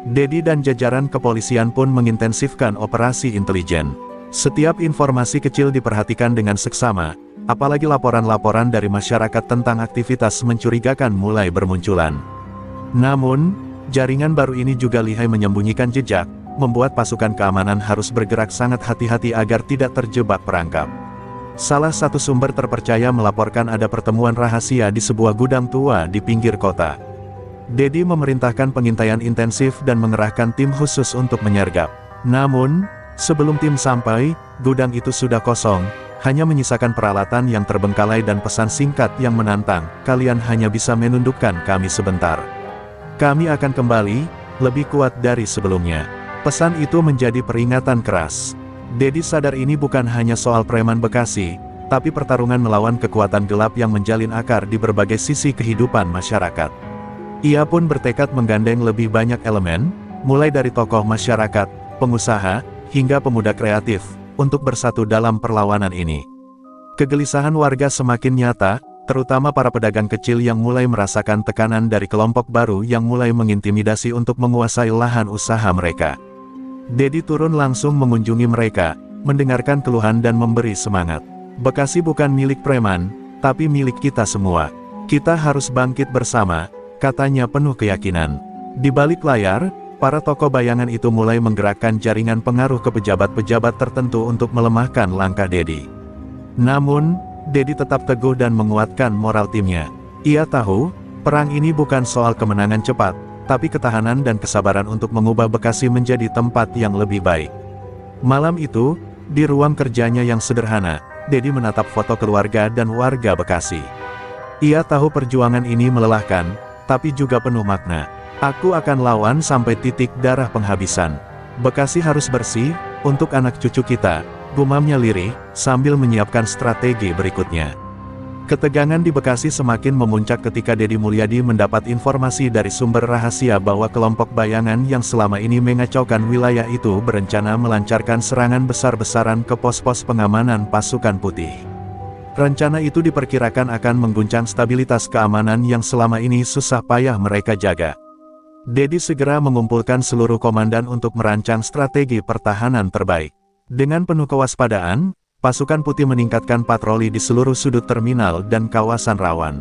Dedi dan jajaran kepolisian pun mengintensifkan operasi intelijen. Setiap informasi kecil diperhatikan dengan seksama, apalagi laporan-laporan dari masyarakat tentang aktivitas mencurigakan mulai bermunculan. Namun, jaringan baru ini juga lihai menyembunyikan jejak, membuat pasukan keamanan harus bergerak sangat hati-hati agar tidak terjebak perangkap. Salah satu sumber terpercaya melaporkan ada pertemuan rahasia di sebuah gudang tua di pinggir kota. Dedi memerintahkan pengintaian intensif dan mengerahkan tim khusus untuk menyergap. Namun, sebelum tim sampai, gudang itu sudah kosong, hanya menyisakan peralatan yang terbengkalai dan pesan singkat yang menantang, "Kalian hanya bisa menundukkan kami sebentar. Kami akan kembali, lebih kuat dari sebelumnya." Pesan itu menjadi peringatan keras. Dedi sadar ini bukan hanya soal preman Bekasi, tapi pertarungan melawan kekuatan gelap yang menjalin akar di berbagai sisi kehidupan masyarakat. Ia pun bertekad menggandeng lebih banyak elemen, mulai dari tokoh masyarakat, pengusaha, hingga pemuda kreatif, untuk bersatu dalam perlawanan ini. Kegelisahan warga semakin nyata, terutama para pedagang kecil yang mulai merasakan tekanan dari kelompok baru yang mulai mengintimidasi untuk menguasai lahan usaha mereka. Dedi turun langsung mengunjungi mereka, mendengarkan keluhan dan memberi semangat. Bekasi bukan milik preman, tapi milik kita semua. Kita harus bangkit bersama, katanya penuh keyakinan. Di balik layar, para tokoh bayangan itu mulai menggerakkan jaringan pengaruh ke pejabat-pejabat tertentu untuk melemahkan langkah Dedi. Namun, Dedi tetap teguh dan menguatkan moral timnya. Ia tahu, perang ini bukan soal kemenangan cepat, tapi ketahanan dan kesabaran untuk mengubah Bekasi menjadi tempat yang lebih baik. Malam itu, di ruang kerjanya yang sederhana, Dedi menatap foto keluarga dan warga Bekasi. Ia tahu perjuangan ini melelahkan, tapi juga penuh makna. "Aku akan lawan sampai titik darah penghabisan. Bekasi harus bersih, untuk anak cucu kita," gumamnya lirih, sambil menyiapkan strategi berikutnya. Ketegangan di Bekasi semakin memuncak ketika Dedi Mulyadi mendapat informasi dari sumber rahasia bahwa kelompok bayangan yang selama ini mengacaukan wilayah itu berencana melancarkan serangan besar-besaran ke pos-pos pengamanan pasukan putih. Rencana itu diperkirakan akan mengguncang stabilitas keamanan yang selama ini susah payah mereka jaga. Dedi segera mengumpulkan seluruh komandan untuk merancang strategi pertahanan terbaik. Dengan penuh kewaspadaan, pasukan putih meningkatkan patroli di seluruh sudut terminal dan kawasan rawan.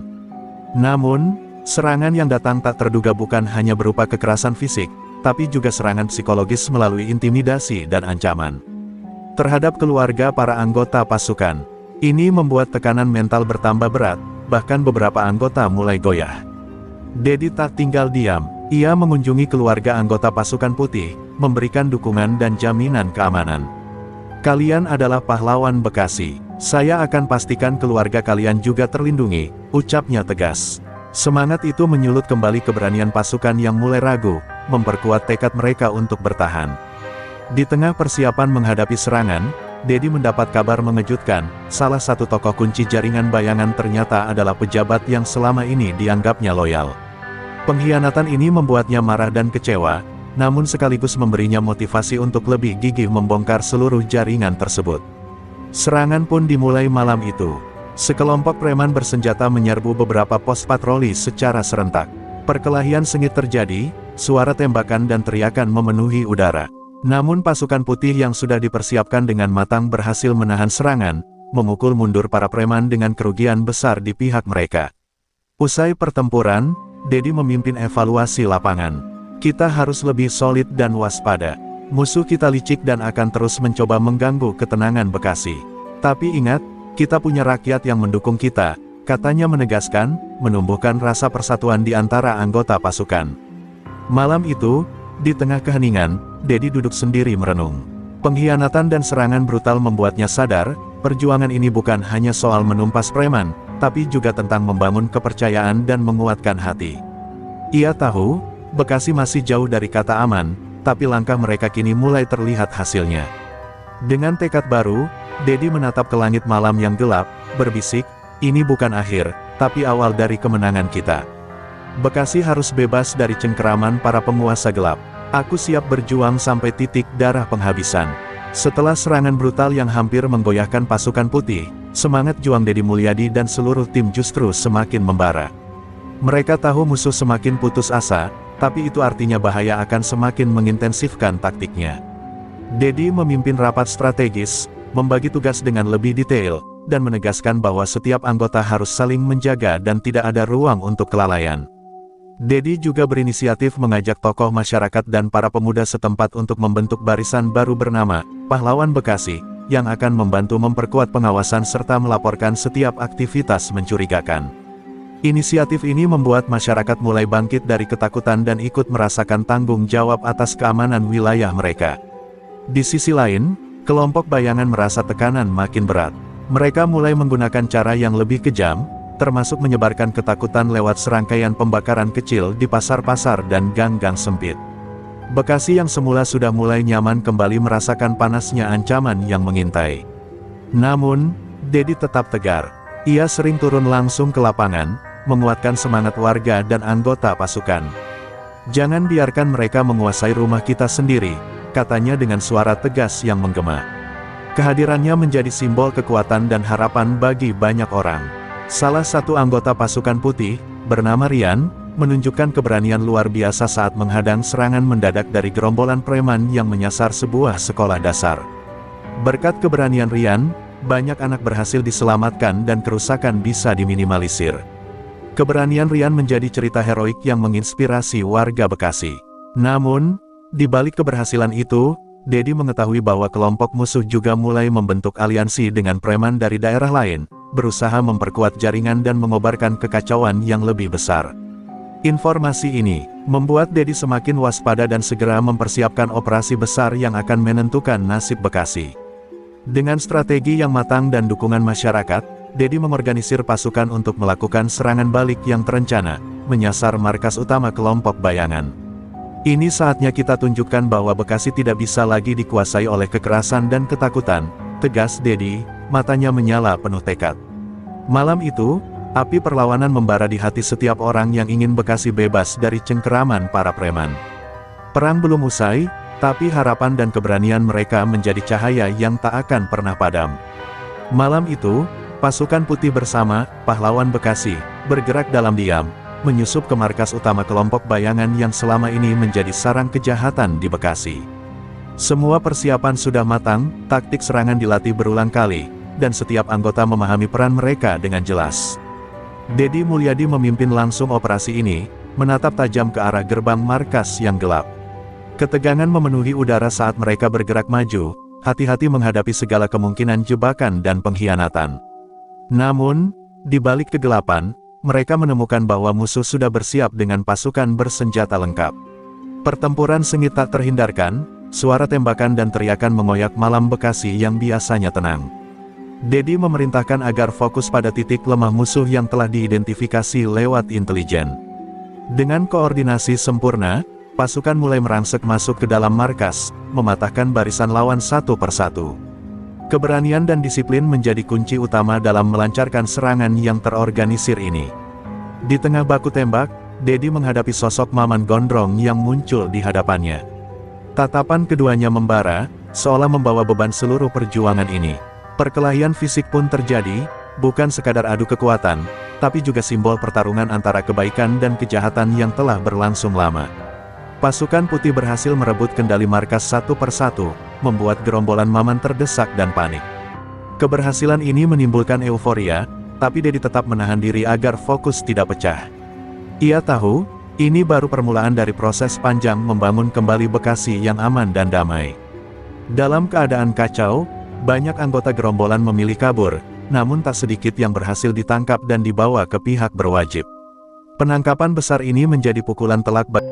Namun, serangan yang datang tak terduga bukan hanya berupa kekerasan fisik, tapi juga serangan psikologis melalui intimidasi dan ancaman terhadap keluarga para anggota pasukan. Ini membuat tekanan mental bertambah berat, bahkan beberapa anggota mulai goyah. Dedi tak tinggal diam, ia mengunjungi keluarga anggota pasukan putih, memberikan dukungan dan jaminan keamanan. "Kalian adalah pahlawan Bekasi," Saya akan pastikan keluarga kalian juga terlindungi, ucapnya tegas. Semangat itu menyulut kembali keberanian pasukan yang mulai ragu, memperkuat tekad mereka untuk bertahan. Di tengah persiapan menghadapi serangan, Dedi mendapat kabar mengejutkan, salah satu tokoh kunci jaringan bayangan ternyata adalah pejabat yang selama ini dianggapnya loyal. Pengkhianatan ini membuatnya marah dan kecewa, namun sekaligus memberinya motivasi untuk lebih gigih membongkar seluruh jaringan tersebut. Serangan pun dimulai malam itu. Sekelompok preman bersenjata menyerbu beberapa pos patroli secara serentak. Perkelahian sengit terjadi, suara tembakan dan teriakan memenuhi udara. Namun pasukan putih yang sudah dipersiapkan dengan matang berhasil menahan serangan, memukul mundur para preman dengan kerugian besar di pihak mereka. Usai pertempuran, Dedi memimpin evaluasi lapangan. Kita harus lebih solid dan waspada. Musuh kita licik dan akan terus mencoba mengganggu ketenangan Bekasi. Tapi ingat, kita punya rakyat yang mendukung kita, katanya menegaskan, menumbuhkan rasa persatuan di antara anggota pasukan. Malam itu, di tengah keheningan, Dedi duduk sendiri merenung. Pengkhianatan dan serangan brutal membuatnya sadar, perjuangan ini bukan hanya soal menumpas preman, tapi juga tentang membangun kepercayaan dan menguatkan hati. Ia tahu, Bekasi masih jauh dari kata aman, tapi langkah mereka kini mulai terlihat hasilnya. Dengan tekad baru, Dedi menatap ke langit malam yang gelap, berbisik, ini bukan akhir, tapi awal dari kemenangan kita. Bekasi harus bebas dari cengkeraman para penguasa gelap. Aku siap berjuang sampai titik darah penghabisan. Setelah serangan brutal yang hampir menggoyahkan pasukan putih, semangat juang Dedi Mulyadi dan seluruh tim justru semakin membara. Mereka tahu musuh semakin putus asa, tapi itu artinya bahaya akan semakin mengintensifkan taktiknya. Dedi memimpin rapat strategis, membagi tugas dengan lebih detail, dan menegaskan bahwa setiap anggota harus saling menjaga dan tidak ada ruang untuk kelalaian. Dedi juga berinisiatif mengajak tokoh masyarakat dan para pemuda setempat untuk membentuk barisan baru bernama Pahlawan Bekasi, yang akan membantu memperkuat pengawasan serta melaporkan setiap aktivitas mencurigakan. Inisiatif ini membuat masyarakat mulai bangkit dari ketakutan dan ikut merasakan tanggung jawab atas keamanan wilayah mereka. Di sisi lain, kelompok bayangan merasa tekanan makin berat. Mereka mulai menggunakan cara yang lebih kejam, termasuk menyebarkan ketakutan lewat serangkaian pembakaran kecil di pasar-pasar dan gang-gang sempit. Bekasi yang semula sudah mulai nyaman kembali merasakan panasnya ancaman yang mengintai. Namun, Dedi tetap tegar. Ia sering turun langsung ke lapangan, menguatkan semangat warga dan anggota pasukan. Jangan biarkan mereka menguasai rumah kita sendiri, katanya dengan suara tegas yang menggema. Kehadirannya menjadi simbol kekuatan dan harapan bagi banyak orang. Salah satu anggota pasukan putih, bernama Rian, menunjukkan keberanian luar biasa saat menghadang serangan mendadak dari gerombolan preman yang menyasar sebuah sekolah dasar. Berkat keberanian Rian, banyak anak berhasil diselamatkan dan kerusakan bisa diminimalisir. Keberanian Rian menjadi cerita heroik yang menginspirasi warga Bekasi. Namun, di balik keberhasilan itu, Dedi mengetahui bahwa kelompok musuh juga mulai membentuk aliansi dengan preman dari daerah lain, berusaha memperkuat jaringan dan mengobarkan kekacauan yang lebih besar. Informasi ini membuat Dedi semakin waspada dan segera mempersiapkan operasi besar yang akan menentukan nasib Bekasi. Dengan strategi yang matang dan dukungan masyarakat, Dedi mengorganisir pasukan untuk melakukan serangan balik yang terencana, menyasar markas utama kelompok bayangan. Ini saatnya kita tunjukkan bahwa Bekasi tidak bisa lagi dikuasai oleh kekerasan dan ketakutan, tegas Dedi, matanya menyala penuh tekad. Malam itu, api perlawanan membara di hati setiap orang yang ingin Bekasi bebas dari cengkeraman para preman. Perang belum usai, tapi harapan dan keberanian mereka menjadi cahaya yang tak akan pernah padam. Malam itu, pasukan putih bersama Pahlawan Bekasi bergerak dalam diam, menyusup ke markas utama kelompok bayangan yang selama ini menjadi sarang kejahatan di Bekasi. Semua persiapan sudah matang, taktik serangan dilatih berulang kali, dan setiap anggota memahami peran mereka dengan jelas. Dedi Mulyadi memimpin langsung operasi ini, menatap tajam ke arah gerbang markas yang gelap. Ketegangan memenuhi udara saat mereka bergerak maju, hati-hati menghadapi segala kemungkinan jebakan dan pengkhianatan. Namun, di balik kegelapan, mereka menemukan bahwa musuh sudah bersiap dengan pasukan bersenjata lengkap. Pertempuran sengit tak terhindarkan, suara tembakan dan teriakan mengoyak malam Bekasi yang biasanya tenang. Dedi memerintahkan agar fokus pada titik lemah musuh yang telah diidentifikasi lewat intelijen. Dengan koordinasi sempurna, pasukan mulai merangsek masuk ke dalam markas, mematahkan barisan lawan satu persatu. Keberanian dan disiplin menjadi kunci utama dalam melancarkan serangan yang terorganisir ini. Di tengah baku tembak, Dedi menghadapi sosok Maman Gondrong yang muncul di hadapannya. Tatapan keduanya membara, seolah membawa beban seluruh perjuangan ini. Perkelahian fisik pun terjadi, bukan sekadar adu kekuatan, tapi juga simbol pertarungan antara kebaikan dan kejahatan yang telah berlangsung lama. Pasukan putih berhasil merebut kendali markas satu persatu, membuat gerombolan Maman terdesak dan panik. Keberhasilan ini menimbulkan euforia, tapi Dedi tetap menahan diri agar fokus tidak pecah. Ia tahu, ini baru permulaan dari proses panjang membangun kembali Bekasi yang aman dan damai. Dalam keadaan kacau, banyak anggota gerombolan memilih kabur, namun tak sedikit yang berhasil ditangkap dan dibawa ke pihak berwajib. Penangkapan besar ini menjadi pukulan telak bagi